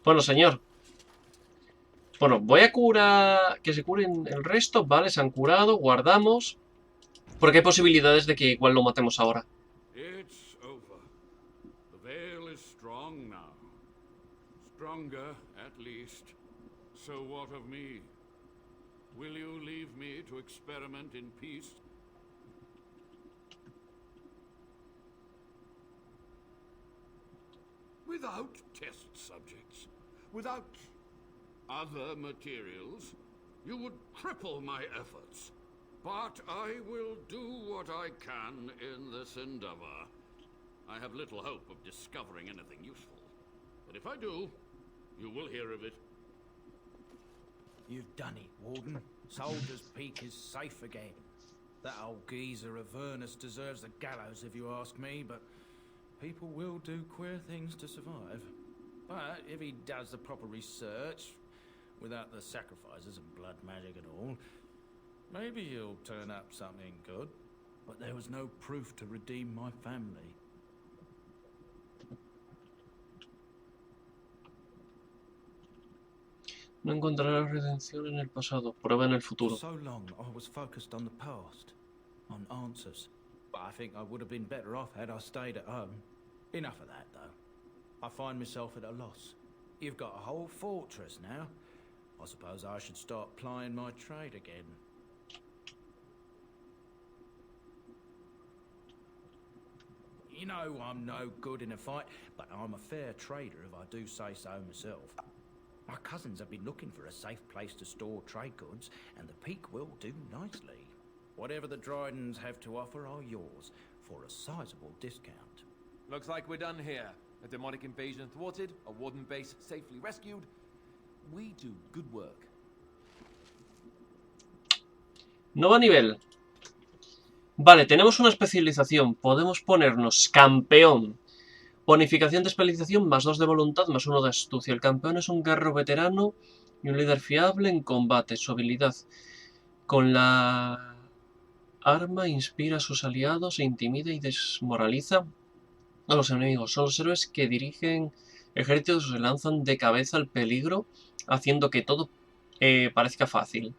Speaker 1: Bueno, señor. Bueno, voy a curar... Que se curen el resto. Vale, se han curado. Guardamos. Porque hay posibilidades de que igual lo matemos ahora.
Speaker 15: It's over. The veil is strong now. Stronger, at least. So what of me? Will you leave me to experiment in peace? Without test subjects, without other materials, you would cripple my efforts. But I will do what I can in this endeavor. I have little hope of discovering anything useful. But if I do, you will hear of it.
Speaker 12: You've done it, Warden. Soldier's Peak is safe again. That old geezer Avernus deserves the gallows if you ask me, but people will do queer things to survive. But if he does the proper research, without the sacrifices and blood magic and all, maybe he'll turn up something good. But there was no proof to redeem my family.
Speaker 1: No encontrarás redención en el pasado. Prueba en el futuro.
Speaker 12: For so long, I was focused on the past, on answers. But I think I would have been better off had I stayed at home. Enough of that, though. I find myself at a loss. You've got a whole fortress now. I suppose I should start plying my trade again. You know I'm no good in a fight, but I'm a fair trader if I do say so myself. My cousins have been looking for a safe place to store trade goods, and the Peak will do nicely. Whatever the Drydens have to offer are yours, for a sizable discount.
Speaker 10: Looks like we're done here. A demonic invasion thwarted, a warden base safely rescued. We do good work.
Speaker 1: Nuevo nivel. Vale, tenemos una especialización. Podemos ponernos campeón. Bonificación de especialización, +2 de voluntad, +1 de astucia. El campeón es un guerrero veterano y un líder fiable en combate. Su habilidad con la arma inspira a sus aliados e intimida y desmoraliza a los enemigos. Son los héroes que dirigen ejércitos y se lanzan de cabeza al peligro, haciendo que todo parezca fácil.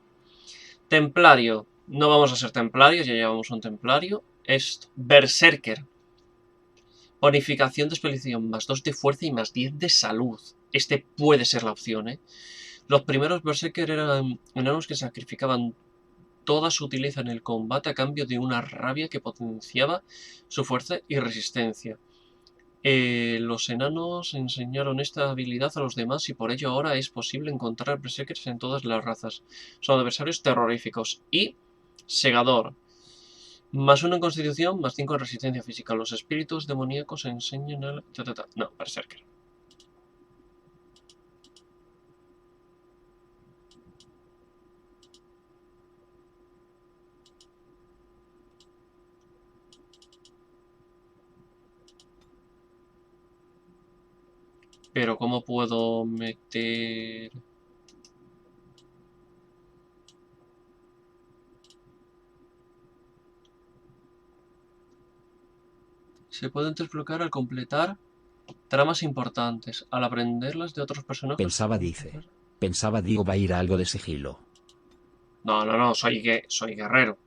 Speaker 1: Templario. No vamos a ser templarios, ya llevamos un templario. Es berserker. Bonificación de especialización, +2 de fuerza y +10 de salud. Este puede ser la opción, ¿eh? Los primeros berserker eran enanos que sacrificaban toda su utilidad en el combate a cambio de una rabia que potenciaba su fuerza y resistencia. Los enanos enseñaron esta habilidad a los demás y por ello ahora es posible encontrar berserkers en todas las razas. Son adversarios terroríficos. Y segador. +1 en constitución, +5 en resistencia física. Los espíritus demoníacos enseñan el... No, berserker. Pero ¿cómo puedo meter...? Se pueden desbloquear al completar tramas importantes, al aprenderlas de otros personajes.
Speaker 7: Pensaba digo va a ir a algo de sigilo.
Speaker 1: No, soy guerrero.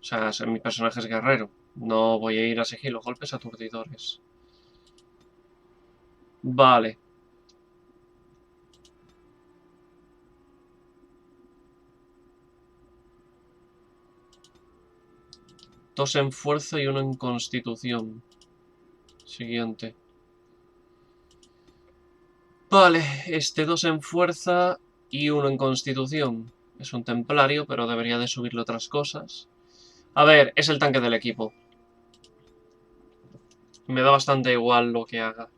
Speaker 1: O sea, mi personaje es guerrero. No voy a ir a sigilo, golpes aturdidores. Vale. 2 en fuerza y 1 en constitución. Siguiente. Vale, 2 en fuerza y 1 en constitución. Es un templario, pero debería de subirle otras cosas. A ver, es el tanque del equipo. Me da bastante igual lo que haga.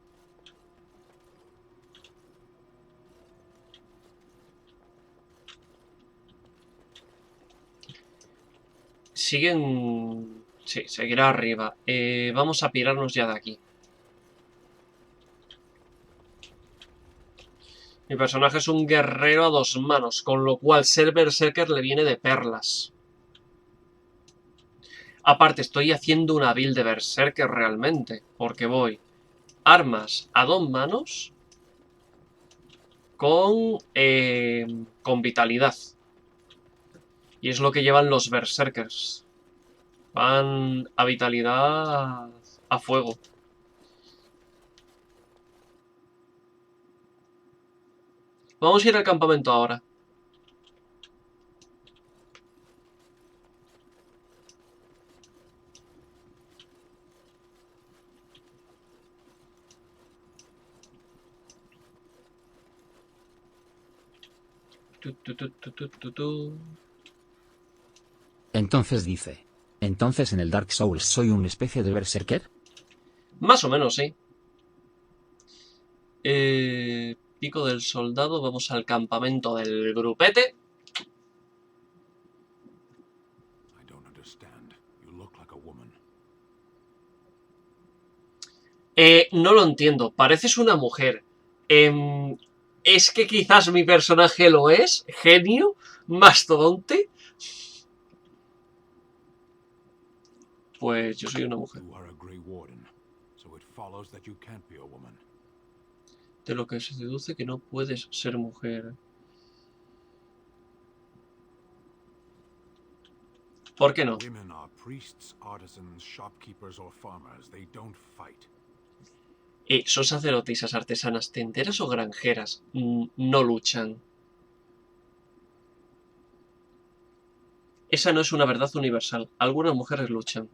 Speaker 1: Siguen... Sí, seguirá arriba. Vamos a pirarnos ya de aquí. Mi personaje es un guerrero a 2 manos, con lo cual ser berserker le viene de perlas. Aparte, estoy haciendo una build de berserker realmente, porque voy armas a 2 manos con vitalidad. Y es lo que llevan los berserkers. Van a vitalidad a fuego. Vamos a ir al campamento ahora.
Speaker 7: Entonces dice. Entonces en el Dark Souls soy una especie de berserker.
Speaker 1: Más o menos, sí. Pico del Soldado. Vamos al campamento del grupete. No lo entiendo. Pareces una mujer. ¿Es que quizás mi personaje lo es? ¿Genio? ¿Mastodonte? Pues yo soy una mujer. De lo que se deduce que no puedes ser mujer. ¿Por qué no? Son sacerdotisas, artesanas, tenderas o granjeras. No luchan. Esa no es una verdad universal. Algunas mujeres luchan.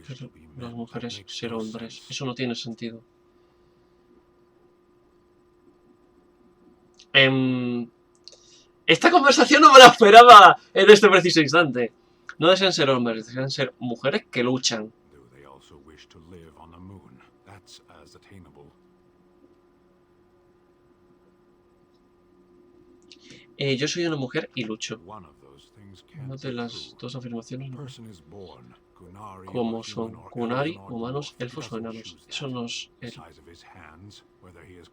Speaker 1: Pero las mujeres ser hombres. Eso no tiene sentido. Esta conversación no me la esperaba en este preciso instante. No desean ser hombres, desean ser mujeres que luchan. Yo soy una mujer y lucho. Una de las dos afirmaciones no. Como son Kunari, humanos, elfos o enanos. Eso nos...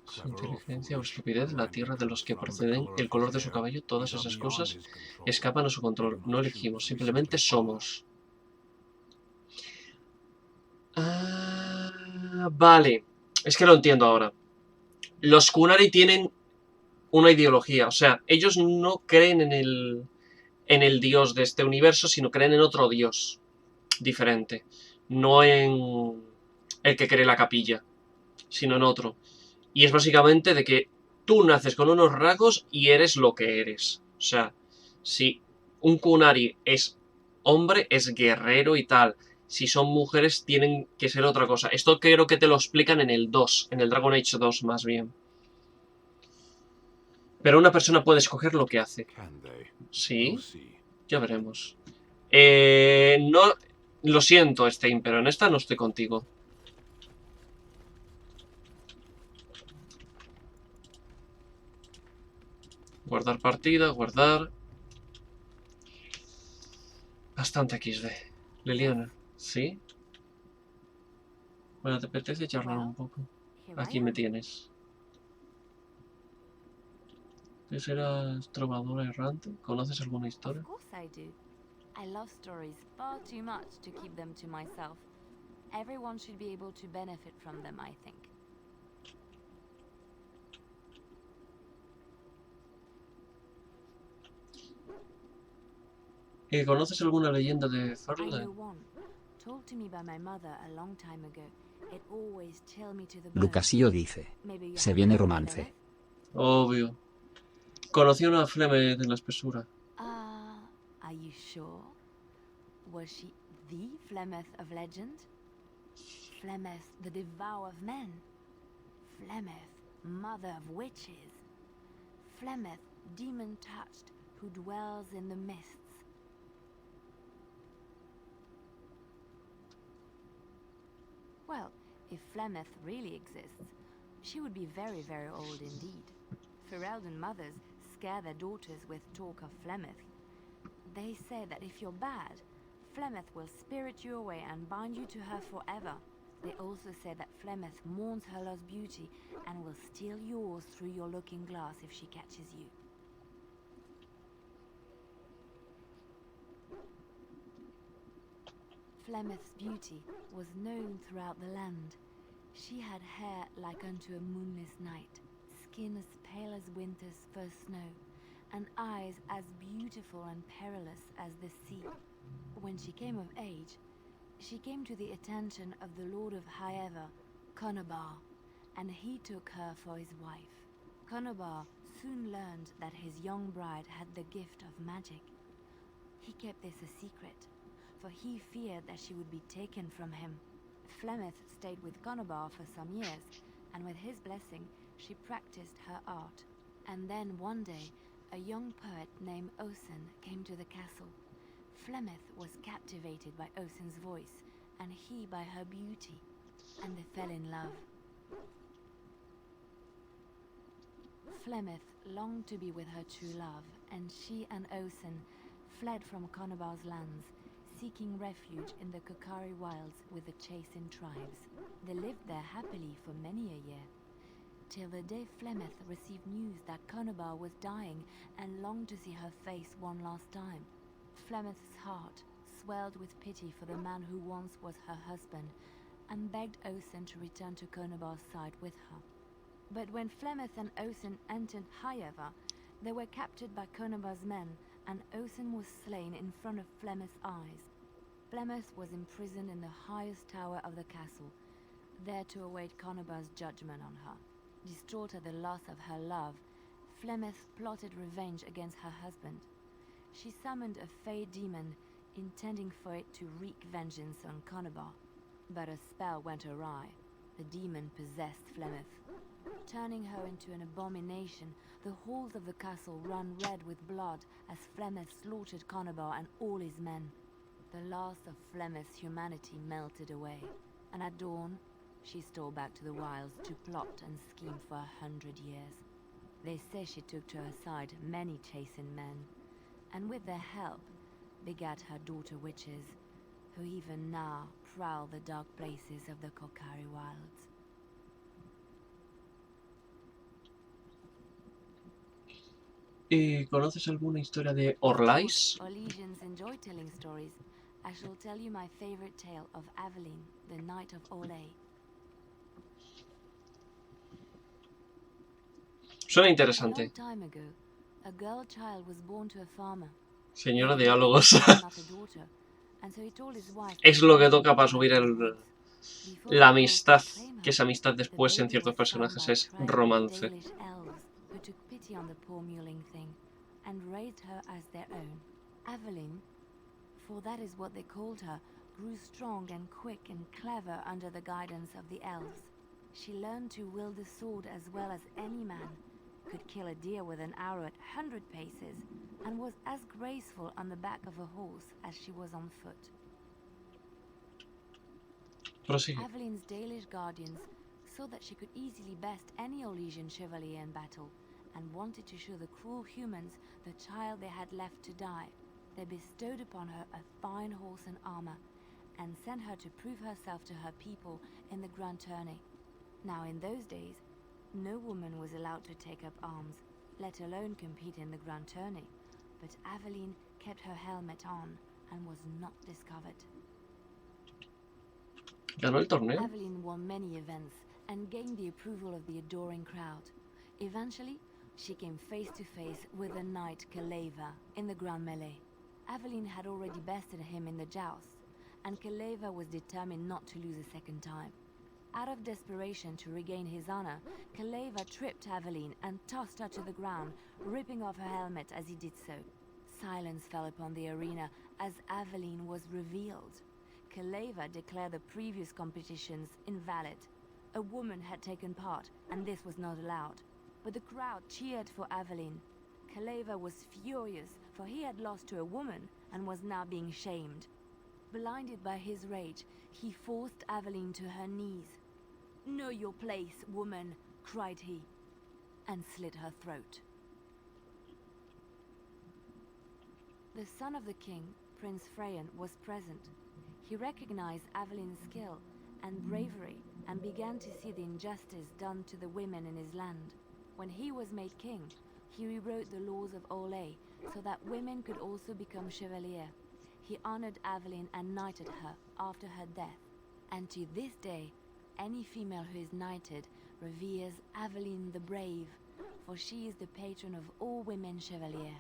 Speaker 1: Su inteligencia o estupidez, la tierra de los que proceden, el color de su cabello, todas esas cosas escapan a su control. No elegimos, simplemente somos. Vale. Es que lo entiendo ahora. Los Kunari tienen una ideología. O sea, ellos no creen en el dios de este universo, sino creen en otro dios diferente. No en el que cree la capilla, sino en otro. Y es básicamente de que tú naces con unos rasgos y eres lo que eres. O sea, si un Kunari es hombre, es guerrero y tal. Si son mujeres, tienen que ser otra cosa. Esto creo que te lo explican en el 2, en el Dragon Age 2 más bien. Pero una persona puede escoger lo que hace. Sí, ya veremos. No, lo siento, Stein, pero en esta no estoy contigo. Guardar partida, guardar. Bastante XD. Liliana, ¿sí? Bueno, ¿te apetece charlar un poco? Aquí me tienes. ¿Tú serás trovadora errante? ¿Conoces alguna historia?
Speaker 11: Of course I do. I love stories far too much to keep them to myself. Everyone should be able to benefit from them, I think.
Speaker 1: ¿Conoces alguna leyenda de
Speaker 11: I
Speaker 1: Farley?
Speaker 11: know one, told to me by my mother a long time ago. It always chill me to the bone.
Speaker 7: Lucasillo dice. Se viene romance.
Speaker 1: Obvio. Conocí una fleme de la espesura.
Speaker 11: Are you sure? Was she the Flemeth of legend? Flemeth, the devourer of men? Flemeth, mother of witches? Flemeth, demon-touched, who dwells in the mists? Well, if Flemeth really exists, she would be very, very old indeed. Ferelden mothers scare their daughters with talk of Flemeth. They say that if you're bad, Flemeth will spirit you away and bind you to her forever. They also say that Flemeth mourns her lost beauty and will steal yours through your looking glass if she catches you. Flemeth's beauty was known throughout the land. She had hair like unto a moonless night, skin as pale as winter's first snow, and eyes as beautiful and perilous as the sea. When she came of age, she came to the attention of the Lord of Highever, Conobar, and he took her for his wife. Conobar soon learned that his young bride had the gift of magic. He kept this a secret, for he feared that she would be taken from him. Flemeth stayed with Conobar for some years, and with his blessing, she practiced her art. And then one day, a young poet named Osen came to the castle. Flemeth was captivated by Osen's voice, and he by her beauty, and they fell in love. Flemeth longed to be with her true love, and she and Osen fled from Conobar's lands, seeking refuge in the Kokari wilds with the Chasing tribes. They lived there happily for many a year, till the day Flemeth received news that Conobar was dying and longed to see her face one last time. Flemeth's heart swelled with pity for the man who once was her husband, and begged Osen to return to Conobar's side with her. But when Flemeth and Osen entered Highever, they were captured by Conobar's men, and Osen was slain in front of Flemeth's eyes. Flemeth was imprisoned in the highest tower of the castle, there to await Conobar's judgment on her. Distraught at the loss of her love, Flemeth plotted revenge against her husband. She summoned a fey demon, intending for it to wreak vengeance on Conobar. But a spell went awry. The demon possessed Flemeth. Turning her into an abomination, the halls of the castle ran red with blood as Flemeth slaughtered Conobar and all his men. The last of Flemeth's humanity melted away, and at dawn, she stole back to the wilds to plot and scheme for 100 years. They say she took to her side many Chasing men, and with their help, begat her daughter witches, who even now prowl the dark places of the Kokari wilds.
Speaker 1: ¿Conoces alguna historia de Orlais?
Speaker 11: Orlesians enjoy telling stories. I shall tell you my favorite tale of Aveline, the Knight of Orlais.
Speaker 1: Suena
Speaker 11: A
Speaker 1: interesante.
Speaker 11: long time ago, a girl child was born to a farmer.
Speaker 1: Señora diálogos. Es lo que toca para subir la amistad, que esa amistad después en ciertos personajes es romance.
Speaker 11: Who took pity on the poor mewling thing and raised her as their own. Aveline, for that is what they called her, grew strong and quick and clever under the guidance of the elves. She learned to wield the sword as well as any man, could kill a deer with an arrow at 100 paces, and was as graceful on the back of a horse as she was on foot.
Speaker 1: Prosigue.
Speaker 11: Aveline's Dalish guardians saw that she could easily best any Orlesian chevalier in battle, and wanted to show the cruel humans the child they had left to die. They bestowed upon her a fine horse and armor, and sent her to prove herself to her people in the grand tourney. Now in those days, no woman was allowed to take up arms, let alone compete in the grand tourney, but Aveline kept her helmet on, and was not discovered.
Speaker 1: ¿Ganó el torneo?
Speaker 11: Aveline won many events, and gained the approval of the adoring crowd. Eventually, she came face to face with the knight Kaleva in the grand melee. Aveline had already bested him in the joust, and Kaleva was determined not to lose a second time. Out of desperation to regain his honor, Kaleva tripped Aveline and tossed her to the ground, ripping off her helmet as he did so. Silence fell upon the arena as Aveline was revealed. Kaleva declared the previous competitions invalid. A woman had taken part, and this was not allowed. But the crowd cheered for Aveline. Kaleva was furious, for he had lost to a woman and was now being shamed. Blinded by his rage, he forced Aveline to her knees. "Know your place, woman," cried he, and slit her throat. The son of the king, Prince Freyan, was present. He recognized Aveline's skill and bravery and began to see the injustice done to the women in his land. When he was made king, he rewrote the laws of Olay so that women could also become chevalier. He honored Aveline and knighted her after her death. And to this day, any female who is knighted reveres Aveline the Brave, for she is the patron of all women chevalier.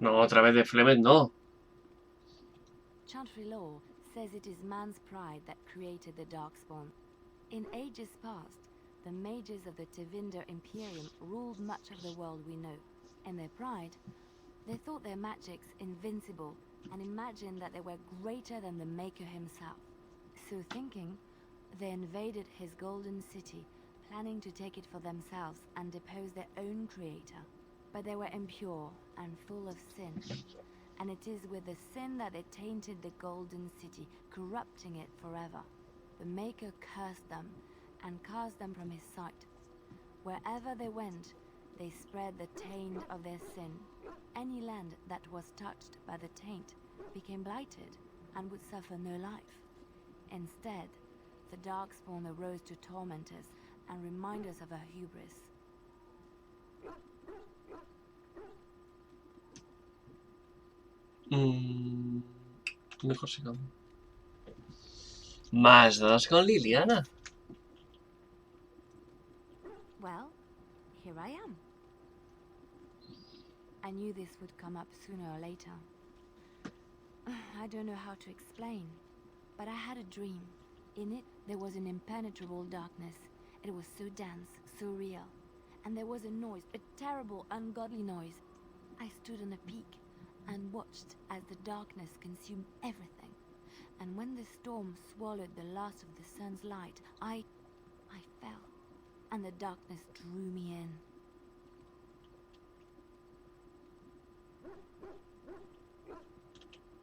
Speaker 1: No, otra vez de Flemeth, no.
Speaker 11: Chantry law says it is man's pride that created the Darkspawn. In ages past, the mages of the Tevinder Imperium ruled much of the world we know. In their pride, they thought their magics invincible and imagined that they were greater than the Maker himself. So thinking, they invaded his golden city, planning to take it for themselves and depose their own creator. But they were impure and full of sin, and it is with the sin that they tainted the golden city, corrupting it forever. The Maker cursed them and cast them from his sight. Wherever they went, they spread the taint of their sin. Any land that was touched by the taint became blighted and would suffer no life. Instead, the Darkspawn arose to torment us and remind us of our hubris.
Speaker 1: Mejor sigamos. Más dadas con Liliana.
Speaker 11: Well, here I am. I knew this would come up sooner or later. I don't know how to explain, but I had a dream. In it, there was an impenetrable darkness. It was so dense, so real. And there was a noise, a terrible, ungodly noise. I stood on a peak and watched as the darkness consumed everything. And when the storm swallowed the last of the sun's light, I fell, and the darkness drew me in.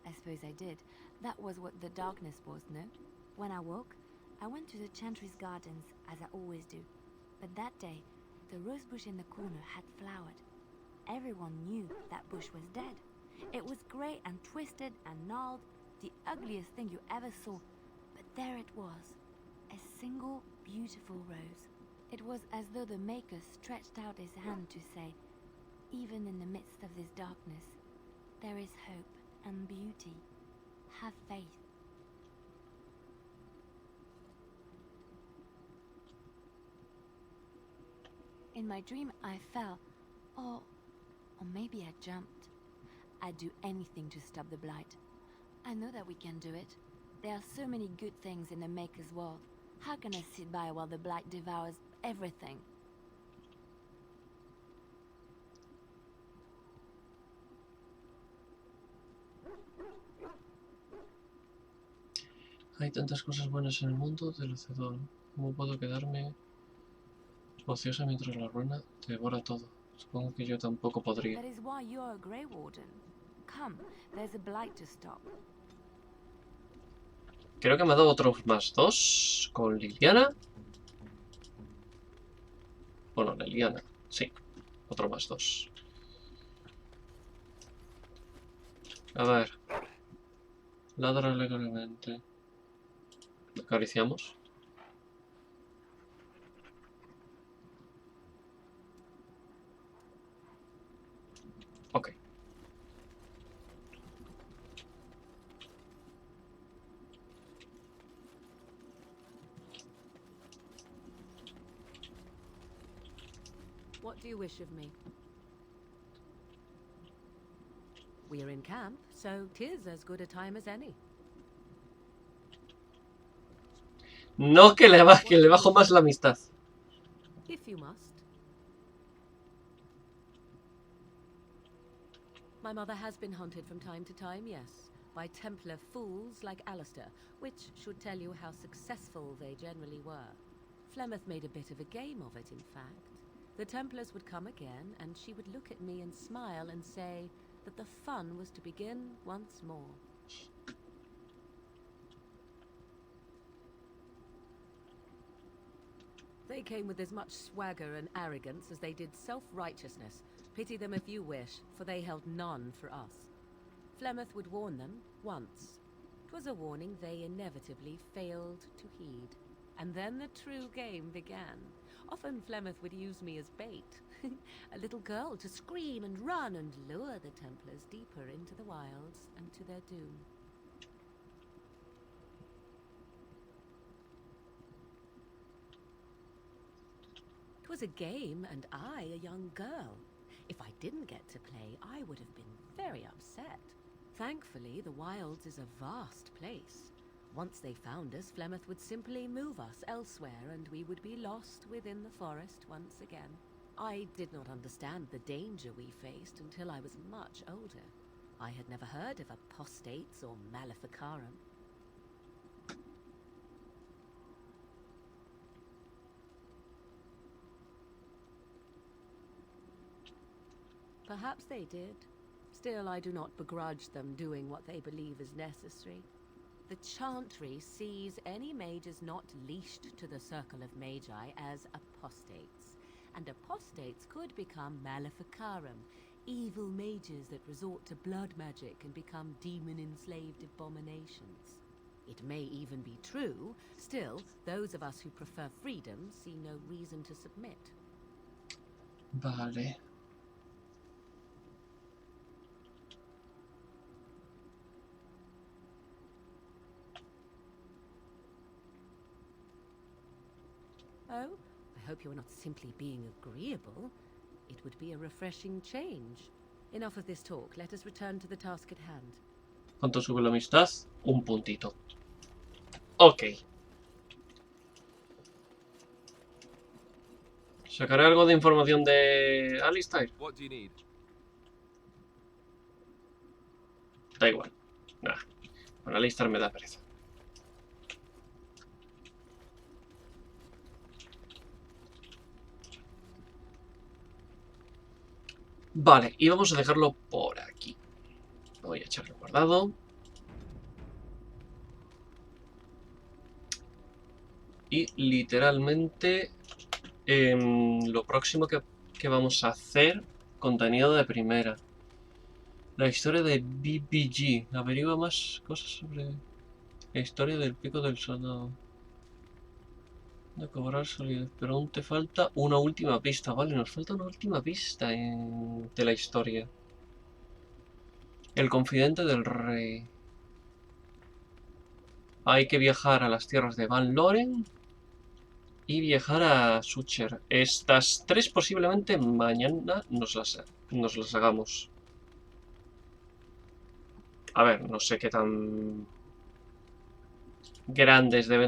Speaker 11: I suppose I did. That was what the darkness was, no? When I woke, I went to the Chantry's gardens, as I always do. But that day, the rose bush in the corner had flowered. Everyone knew that bush was dead. It was grey and twisted and gnarled, the ugliest thing you ever saw. But there it was, a single beautiful rose. It was as though the Maker stretched out his hand to say, even in the midst of this darkness, there is hope and beauty. Have faith. In my dream, I fell, or maybe I jumped. I'd do anything to stop the blight. I know that we can do it. There are so many good things in the Maker's world. How can I sit by while the blight devours everything?
Speaker 1: Hay tantas cosas buenas en el mundo del hacedor. ¿Cómo puedo quedarme ociosa mientras la ruina devora todo? Supongo que yo tampoco podría.
Speaker 11: That is why you're a Grey Warden. Come, there's a blight to stop.
Speaker 1: Creo que me ha dado otros más 2 con Liliana. Bueno, Liliana, sí. Otro más 2. A ver. Ladra legalmente. Acariciamos. Ok.
Speaker 4: What do you wish of me? We're in camp, so 'tis as good a time as any.
Speaker 1: No, que le bajo más la amistad.
Speaker 4: If you must. My mother has been hunted from time to time, yes, by Templar fools like Alistair, which should tell you how successful they generally were. Flemeth made a bit of a game of it, in fact. The Templars would come again, and she would look at me and smile and say that the fun was to begin once more. They came with as much swagger and arrogance as they did self-righteousness. Pity them if you wish, for they held none for us. Flemeth would warn them once. 'Twas a warning they inevitably failed to heed. And then the true game began. Often Flemeth would use me as bait. A little girl to scream and run and lure the Templars deeper into the wilds and to their doom. It was a game, and I a young girl. If I didn't get to play, I would have been very upset. Thankfully, the wilds is a vast place. Once they found us, Flemeth would simply move us elsewhere, and we would be lost within the forest once again. I did not understand the danger we faced until I was much older. I had never heard of apostates or maleficarum. Perhaps they did. Still, I do not begrudge them doing what they believe is necessary. The Chantry sees any mages not leashed to the Circle of Magi as apostates. And apostates could become maleficarum, evil mages that resort to blood magic and become demon-enslaved abominations. It may even be true. Still, those of us who prefer freedom see no reason to submit.
Speaker 1: Vale.
Speaker 4: Oh, I hope you are not simply being agreeable. It would be a refreshing change. Enough of this talk. Let us return to the task at hand.
Speaker 1: ¿Cuánto sube la amistad? Un puntito. Ok. ¿Sacaré algo de información de Alistair? Da igual. Nah. Con Alistair me da pereza. Vale, y vamos a dejarlo por aquí. Voy a echarlo guardado. Y literalmente lo próximo que vamos a hacer, contenido de primera. La historia de BBG. Averigua más cosas sobre la historia del Pico del Soldado. De cobrar solidez, pero aún te falta una última pista. Vale, nos falta una última pista de la historia. El confidente del rey. Hay que viajar a las tierras de Van Loren y viajar a Sucher. Estas tres posiblemente mañana nos las hagamos. A ver, no sé qué tan grandes deben